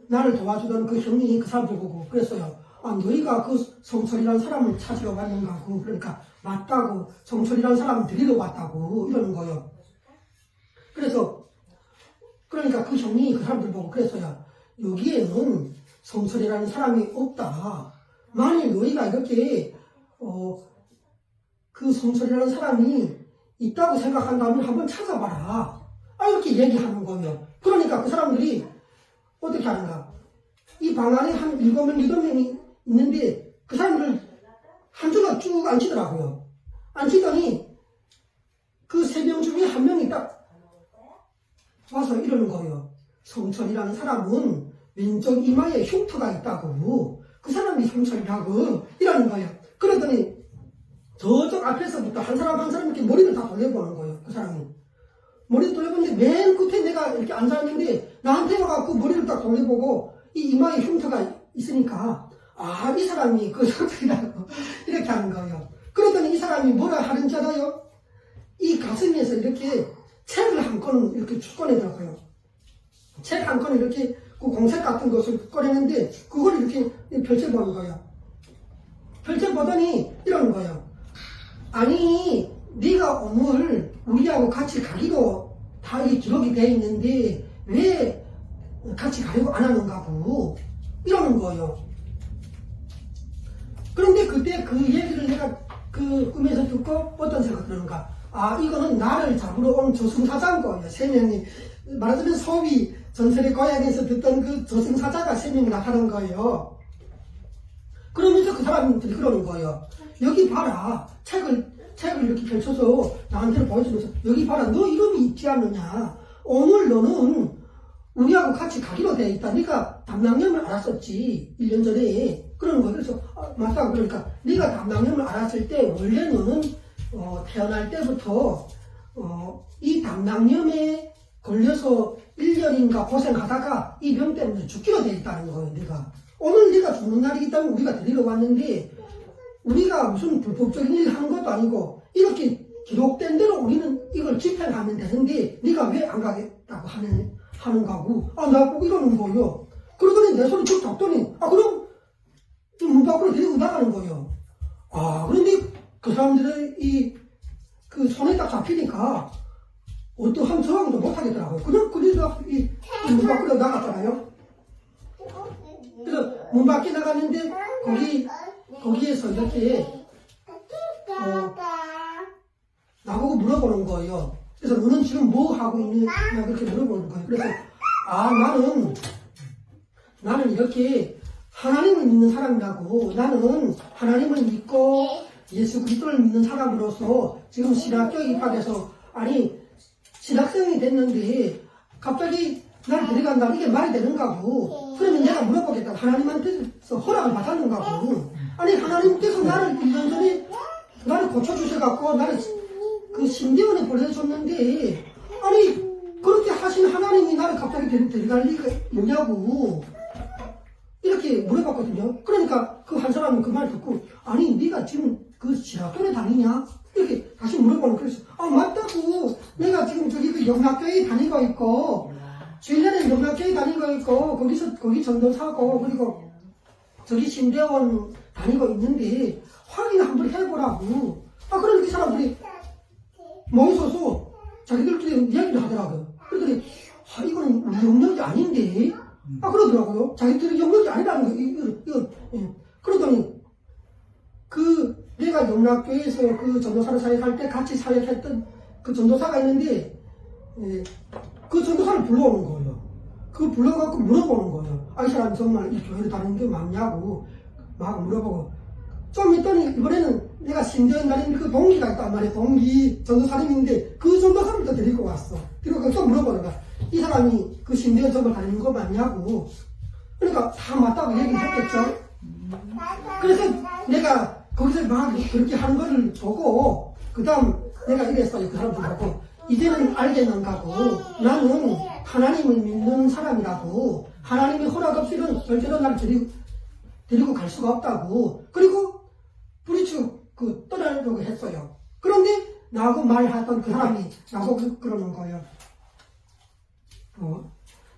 나를 도와주던 그 형이 그 사람들 보고 그랬어요. 너희가 성철이라는 사람을 찾으러 왔는가 하고, 그러니까 맞다고, 성철이라는 사람을 데리러 왔다고 이러는 거예요. 그러니까 그 형이 그 사람들 보고 그랬어요. 여기에는 성철이라는 사람이 없다. 만일 너희가 이렇게 그 성철이라는 사람이 있다고 생각한다면 한번 찾아봐라. 이렇게 얘기하는 거예요. 그러니까 그 사람들이 어떻게 하는가. 이 방 안에 한 7명, 8명이 있는데 그 사람들 한 줄로 쭉 앉히더라고요. 앉히더니 그 3명 중에 한 명이 딱 와서 이러는 거예요. 성철이라는 사람은 왼쪽 이마에 흉터가 있다고. 그 사람이 성철이라고 이러는 거예요. 그러더니 저쪽 앞에서부터 한 사람 한 사람 이렇게 머리를 다 돌려보는 거예요. 그 사람이 머리를 돌려보는데 맨 끝에 내가 이렇게 앉아있는데 나한테 와갖고 머리를 딱 돌려보고 이 이마에 흉터가 있으니까 이 사람이 그 성철이라고 이렇게 하는 거예요. 그러더니 이 사람이 뭐라 하는지 알아요? 이 가슴에 방에서 이렇게 책을 한 권 이렇게 쭉 꺼내더라고요. 책 한 권 이렇게 그 공책 같은 것을 꺼내는데 그걸 이렇게 펼쳐보는 거예요. 펼쳐보더니 이러는 거예요. 아니 네가 오늘 우리하고 같이 가기로 다 이게 기록이 돼 있는데 왜 같이 가려고 안 하는가고 이러는 거예요. 그런데 그때 그 얘기를 내가 그 꿈에서 듣고 어떤 생각이 드는가. 아 이거는 나를 잡으러 온 저승사자인 거예요. 세 명이 말하자면 소위 전설의 고향에서 듣던 그 저승사자가 세 명이 나타난 거예요. 그러면서 그 사람들이 그러는 거예요. 여기 봐라. 책을 이렇게 펼쳐서 나한테 보여주면서 여기 봐라. 너 이름이 있지 않느냐. 오늘 너는 우리하고 같이 가기로 돼 있다. 네가 담낭염을 알았었지. 1년 전에. 그러는 거예요. 그래서 맞다. 그러니까 네가 담낭염을 알았을 때 원래 너는 태어날 때부터 이 담낭염에 걸려서 1년인가 고생하다가 이 병 때문에 죽기로 돼 있다는 거예요. 네가. 오늘 네가 죽는 날이기 때문에 우리가 데리러 왔는데 우리가 무슨 불법적인 일을 하는 것도 아니고 이렇게 기록된 대로 우리는 이걸 집행하면 되는데 네가 왜 안 가겠다고 하는 거고 나 꼭 이러는 거예요. 그러더니 내 소리 쭉 잡더니 그럼 문 밖으로 데리고 나가는 거예요. 그런데 그 사람들의 그 손에 딱 잡히니까 어떠한 저항도 못 하겠더라고요. 그래서 문 밖으로 나갔잖아요. 그래서 문 밖에 나갔는데 거기에서 이렇게 나보고 물어보는 거예요. 그래서 너는 지금 뭐 하고 있느냐 그렇게 물어보는 거예요. 그래서 나는 이렇게 하나님을 믿는 사람이라고. 나는 하나님을 믿고 예수 그리스도를 믿는 사람으로서 지금 신학교에 입학해서 신학생이 됐는데 갑자기 날 데려간다. 이게 말이 되는가고. 그러면 내가 물어보겠다. 하나님한테서 허락을 받았는가고. 하나님께서 나를 1년 전에 나를 고쳐주셔갖고 나를 그 신대원에 보내줬는데 그렇게 하신 하나님이 나를 갑자기 데려갈 리가 있냐고 이렇게 물어봤거든요. 그러니까 그 한 사람이 그 말 듣고 네가 지금 그 신학교에 다니냐? 이렇게 다시 물어보는. 그래서 맞다고. 내가 지금 저기 그 영락교에 다니고 있고 주일날에 영락교에 다니고 있고 거기 전도사고 그리고 저기 신대원 다니고 있는데 확인 한번 해보라고. 그러니까 이 사람들이 모이서서 자기들끼리 이야기를 하더라고요. 그랬더니 이거는 우리 영역이 아닌데 그러더라고요. 자기들이 영역이 아니라는 거예요. 이거. 그러더니 내가 영락교에서 그 전도사를 사역할 때 같이 사역했던 그 전도사가 있는데 그 전도사를 불러오는 거예요. 그 불러갖고 물어보는 거예요. 이 사람 정말 이 교회를 다니는 게 맞냐고 막 물어보고 좀 있더니 이번에는 내가 신대원 다니는 그 동기가 있단 말이에요. 동기 전도사님인데 그 전도사를 또 데리고 왔어. 그리고 또 물어보는 거야. 이 사람이 그 신대원 정말 다니는 거 맞냐고. 그러니까 다 맞다고 얘기를 했겠죠. 그래서 내가 거기서 막 그렇게 하는 거를 보고 그 다음 내가 이랬어요. 그 사람들 보고 이제는 알겠는가고. 나는 하나님을 믿는 사람이라고. 하나님이 허락 없이는 절대로 나를 데리고 갈 수가 없다고. 그리고 부리치고 떠나려고 했어요. 그런데 나하고 말하던 그 사람이 나보고 그러는 거예요.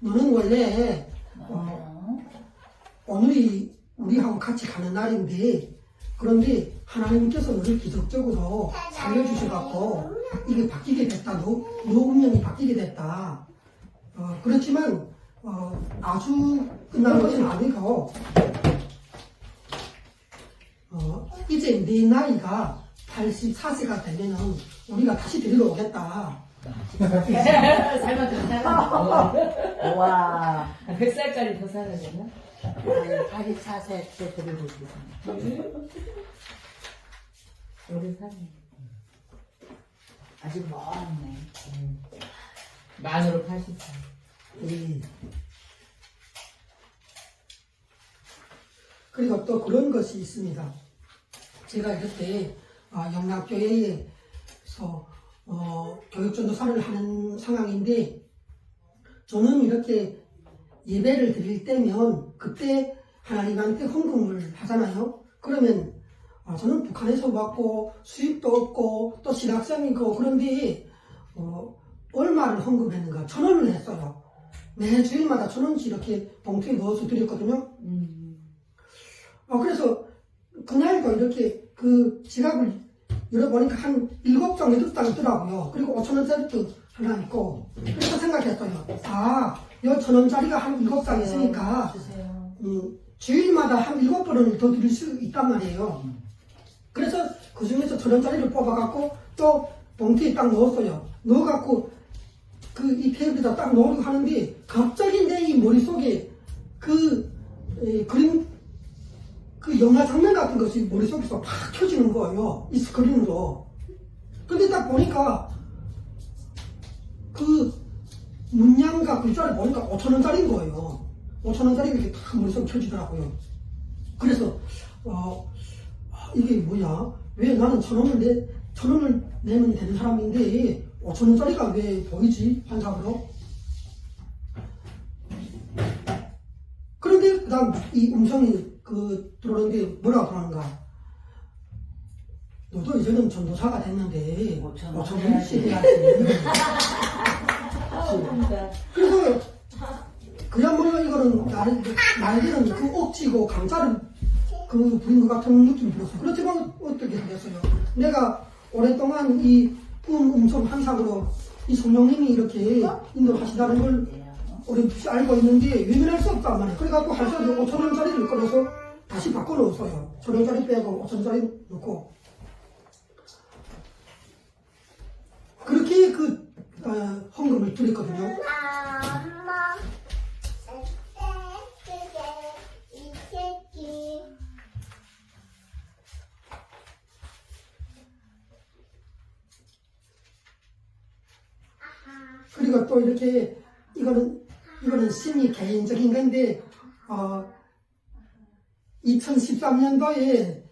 너는 원래 오늘이 우리하고 같이 가는 날인데 그런데 하나님께서 너를 기적적으로 살려주셔갖고 이게 바뀌게 됐다. 너 운명이 바뀌게 됐다. 그렇지만 아주 끝난 것은 아니고 이제 내 나이가 84세가 되면은 우리가 다시 데리러 오겠다. 살만 더 살아. 와, 100살까지 더 살아야 되나? 84세 때 데리고 오겠습니다. 오래 사네. 아직 멀었네. 만으로 80살. 그리고 또 그런 것이 있습니다. 제가 이렇게 영락교회에서 교육전도사를 하는 상황인데 저는 이렇게 예배를 드릴 때면 그때 하나님한테 헌금을 하잖아요. 그러면 저는 북한에서 왔고 수입도 없고 또 신학생이고 그런데 얼마를 헌금했는가? 1,000원을 했어요. 매 주일마다 1,000원씩 이렇게 봉투에 넣어서 드렸거든요. 그래서 그날도 이렇게 그 지갑을 열어보니까 한 7장, 8장 있더라고요. 그리고 5,000원짜리도 하나 있고. 그래서 생각했어요. 이 1,000원짜리가 한 7장 있으니까, 주세요. 주일마다 한 7번을 더 드릴 수 있단 말이에요. 그래서 그 중에서 1,000원짜리를 뽑아갖고 또 봉투에 딱 넣었어요. 넣어갖고 이 테이블에다 딱 넣으려고 하는데 갑자기 내 이 머릿속에 그림, 그 영화 장면 같은 것이 머릿속에서 팍 켜지는 거예요. 이 스크린으로. 근데 딱 보니까 그 문양과 글자를 보니까 5,000원짜리인 거예요. 5,000원짜리 이렇게 딱 머릿속에 켜지더라고요. 그래서 이게 뭐야? 왜 나는 1,000원을 내면 되는 사람인데 5,000원짜리가 왜 보이지? 환상으로. 그런데 그 다음 이 음성이 들어오는데 뭐라고 그러는가? 너도 이제는 전도사가 됐는데 5,000원씩 해야지. 그래서 그야말로 이거는 나에게는 그 억지고 강자를 부린 것 같은 느낌이 들었어요. 그렇지만 어떻게 하겠어요? 내가 오랫동안 이 음성 환상으로 이 성령님이 이렇게 인도를 하시다는 걸 어렴풋이 알고 있는데 외면할 수 없단 말이에요. 그래갖고 할 수 없는 5,000원짜리를 꺼내서 다시 바꿔놓았어요. 1,000원짜리 빼고 5,000원짜리 넣고. 그렇게 헌금을 드렸거든요. 엄마, 이 새끼. 그리고 또 이렇게 이거는 심히 개인적인 건데 2013년도에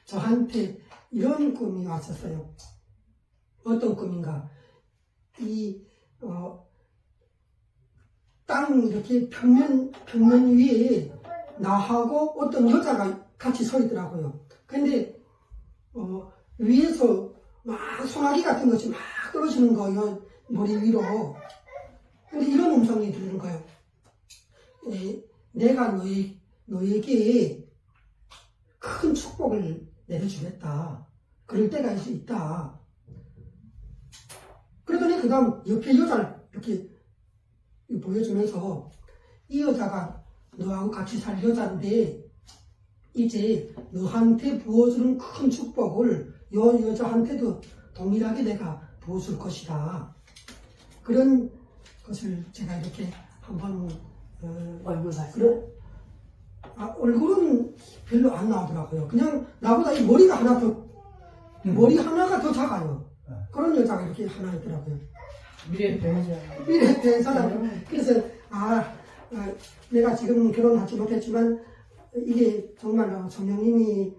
저한테 이런 꿈이 왔었어요. 어떤 꿈인가? 땅 이렇게 평면 위에 나하고 어떤 여자가 같이 서 있더라고요. 근데 위에서 막 소나기 같은 것이 막 떨어지는 거예요. 머리 위로. 근데 이런 음성이 들리는 거예요. 내가 너에게 큰 축복을 내려주겠다. 그럴 때가 이제 있다. 그러더니 그 다음 옆에 여자를 이렇게 보여주면서 이 여자가 너하고 같이 살 여자인데 이제 너한테 부어주는 큰 축복을 요 여자한테도 동일하게 내가 부어줄 것이다. 그런 것을 제가 이렇게 한번 얼굴 봤어요? 얼굴은 별로 안 나오더라고요. 그냥 나보다 이 머리가 머리 하나가 더 작아요. 그런 여자가 이렇게 하나 있더라고요. 미래의 사람. 그래서 내가 지금 결혼하지 못했지만 이게 정말로 성령님이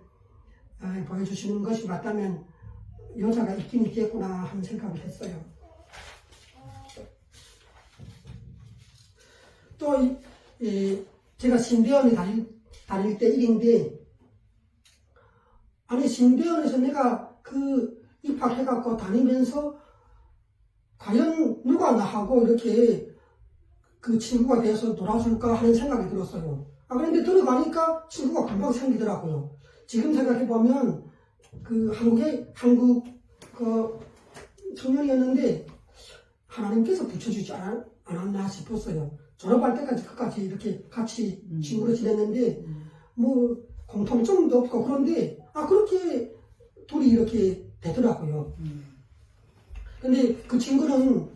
보여주시는 것이 맞다면 여자가 있긴 있겠구나 하는 생각을 했어요. 또 제가 신대원에 다닐 때 일인데 신대원에서 내가 입학해갖고 다니면서 과연 누가 나하고 이렇게 친구가 돼서 놀아줄까 하는 생각이 들었어요. 그런데 들어가니까 친구가 금방 생기더라고요. 지금 생각해보면 한국 청년이었는데 하나님께서 붙여주지 않았나 싶었어요. 졸업할 때까지 끝까지 이렇게 같이 친구로 지냈는데 공통점도 없고 그런데 그렇게 둘이 이렇게 되더라고요. 근데 그 친구는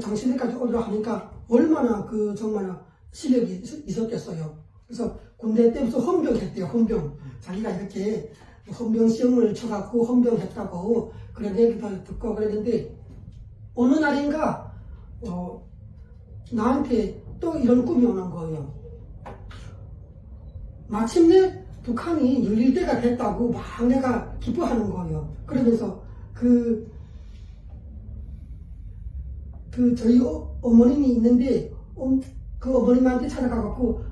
장신대까지 오더라 하니까 얼마나 정말 실력이 있었겠어요. 그래서 군대 때부터 헌병했대요. 헌병. 자기가 이렇게 헌병 시험을 쳐갖고 헌병했다고 그런 얘기도 듣고 그랬는데 어느 날인가 나한테 또 이런 꿈이 오는 거예요. 마침내 북한이 열릴 때가 됐다고 막 내가 기뻐하는 거예요. 그러면서 저희 어머님이 있는데 그 어머님한테 찾아가갖고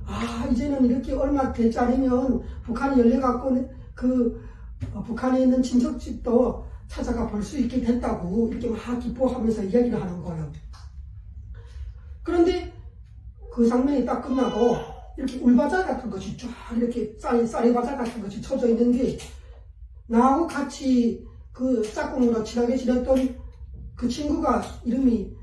이제는 이렇게 얼마 될짜리면 북한이 열려갖고 북한에 있는 친척집도 찾아가 볼 수 있게 됐다고 이렇게 막 기뻐하면서 이야기를 하는 거예요. 그런데 그 장면이 딱 끝나고 이렇게 울바자 같은 것이 쫙 이렇게 쌀이바자 같은 것이 쳐져 있는데 나하고 같이 그 짝꿍으로 친하게 지냈던 그 친구가 이름이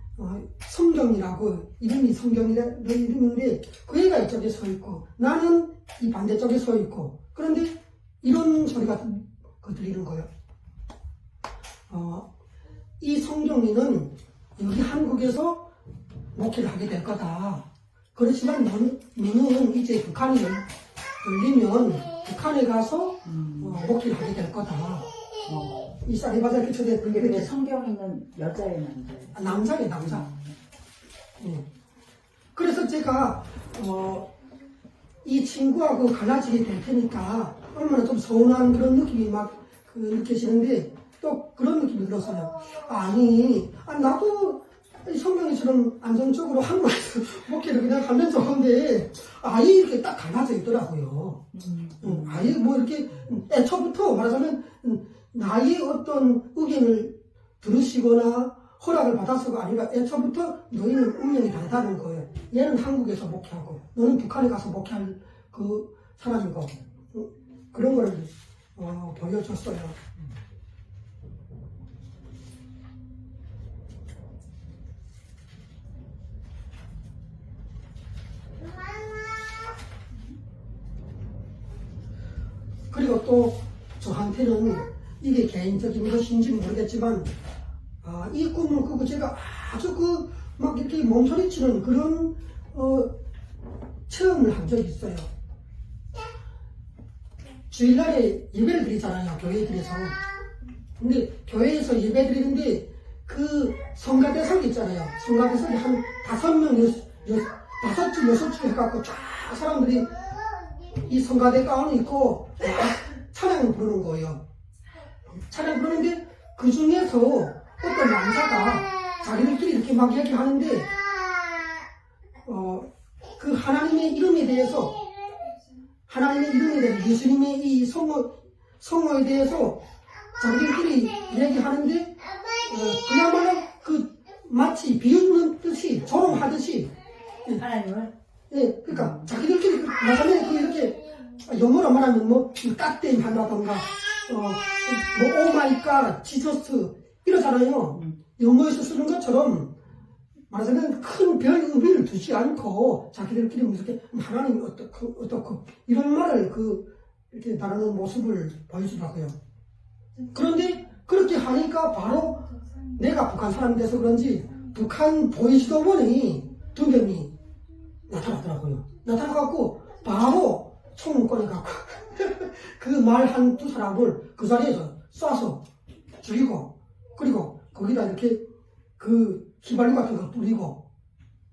성경이라고 이름이 성경이라는 이름인데 그 애가 이쪽에 서 있고 나는 이 반대쪽에 서 있고 그런데 이런 소리가 들리는 거예요. 이 성경이는 여기 한국에서 목회를 하게 될 거다. 그렇지만 너는 이제 북한이 열리면 북한에 가서 목회를 하게 될 거다. 이 쌀이바자 이렇게 쳐대. 근데 성경이는 여자의 남자예요. 남자예요, 남자. 그래서 제가 이 친구하고 갈라지게 될 테니까 얼마나 좀 서운한 그런 느낌이 막 느껴지는데 또 그런 느낌이 들었어요. 아니, 나도 성경이처럼 안정적으로 한국에서 목회를 그냥 하면 좋은데 아예 이렇게 딱 갈라져 있더라고요. 아예 뭐 이렇게 애초부터 말하자면 나의 어떤 의견을 들으시거나 허락을 받아서가 아니라 애초부터 너희는 운명이 다르다는 거예요. 얘는 한국에서 목회하고 너는 북한에 가서 목회할 그 사람이고 그런 걸 보여줬어요. 그리고 또 저한테는 이게 개인적인 것인지 모르겠지만 이 꿈을 꾸고 제가 아주 막 이렇게 몸소리치는 그런 체험을 한 적이 있어요. 주일날에 예배를 드리잖아요, 교회들에서. 근데 교회에서 예배 드리는데 그 성가대석이 있잖아요. 성가대석이 한 5명, 5줄, 6줄 해갖고 쫙 사람들이 이 성가대 가운을 입고 찬양을 부르는 거예요. 찬양 부르는데 그 중에서 어떤 남자가 자기들끼리 이렇게 막 얘기하는데 그 하나님의 이름에 대해서 예수님의 이 성호에 대해서 자기들끼리 얘기하는데 그야말로 마치 비웃는 듯이 조롱하듯이 하나님을? 예, 그러니까 자기들끼리 말하면 이렇게 영어로 말하면 뭐 깍댐 한다던가 뭐 오마이갓 지저스 이러잖아요. 영어에서 쓰는 것처럼 말하자면 큰 별 의미를 두지 않고 자기들끼리 무슨 하나님이 어떻고 이런 말을 이렇게 나누는 모습을 보여주더라고요. 그런데 그렇게 하니까 바로 내가 북한 사람이 돼서 그런지 북한 보이시더머니 2명이 나타나더라고요. 나타나갖고 바로 총을 꺼내갖고 그 말 한 2사람을 그 자리에서 쏴서 죽이고 그리고 거기다 이렇게 휘발유 같은 거 뿌리고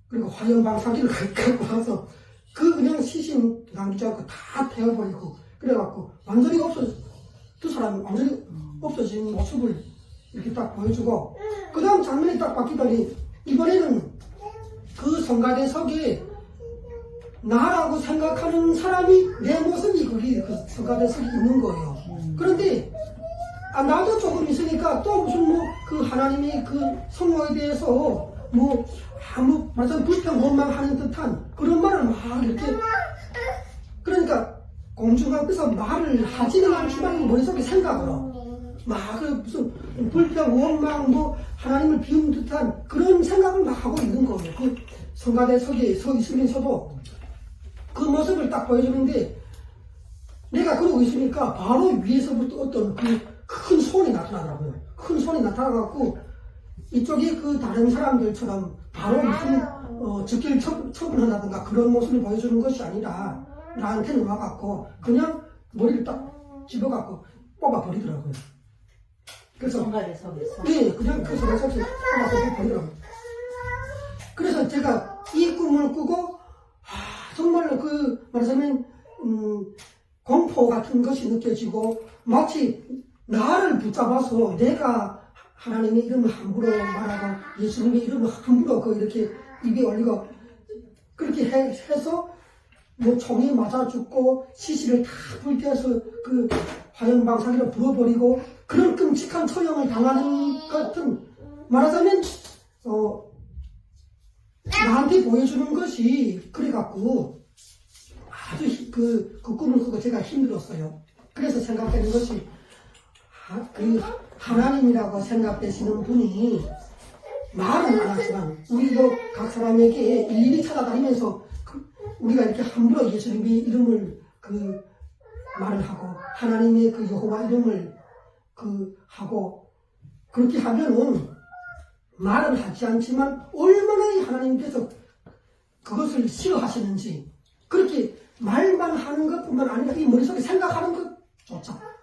그리고 화염방사기를 갖고 와서 그냥 시신 남기지 않고 다 태워버리고 그래갖고 완전히 2사람이 완전히 없어진 모습을 이렇게 딱 보여주고 그 다음 장면이 딱 바뀌더니 이번에는 그 성가대석에 나라고 생각하는 사람이 내 모습이 거기 그 성가대석에 있는 거예요. 그런데 나도 조금 있으니까 또 무슨 그 하나님의 그 성호에 대해서 아무 말하자면 불평 원망하는 듯한 그런 말을 막 이렇게 그러니까 공중 앞에서 말을 하지는 않지만 머릿속에 생각으로 막 무슨 불평 원망 하나님을 비운 듯한 그런 생각을 막 하고 있는 거예요. 그 성가대석에 서 있으면서도 그 모습을 딱 보여주는데 내가 그러고 있으니까 바로 위에서부터 어떤 큰 손이 나타나더라고요. 큰 손이 나타나갖고 이쪽에 다른 사람들처럼 바로 무슨 즉결 처분한다든가 그런 모습을 보여주는 것이 아니라 나한테는 와갖고 그냥 머리를 딱 집어갖고 뽑아버리더라고요. 그래서 성가대석에서? 네, 그냥 그 성가대석에서 뽑아서 버리더라고요. 그래서 제가 이 꿈을 꾸고 정말로 말하자면 공포 같은 것이 느껴지고 마치 나를 붙잡아서 내가 하나님의 이름을 함부로 말하고 예수님의 이름을 함부로 이렇게 입에 올리고 그렇게 해서 뭐 총에 맞아 죽고 시신을 다 불태워서 그 화염방사기로 불어버리고 그런 끔찍한 처형을 당하는 같은 말하자면 나한테 보여주는 것이 그래갖고 아주 그 꿈을 꾸고 제가 힘들었어요. 그래서 생각되는 것이 그 하나님이라고 생각되시는 분이 말은 안 하지만 우리도 각 사람에게 일일이 찾아다니면서 우리가 이렇게 함부로 예수님의 이름을 말을 하고 하나님의 그 여호와 이름을 하고 그렇게 하면은 말은 하지 않지만 얼마나 이 하나님께서 그것을 싫어하시는지 그렇게 말만 하는 것뿐만 아니라 이 머릿속에 생각하는 것조차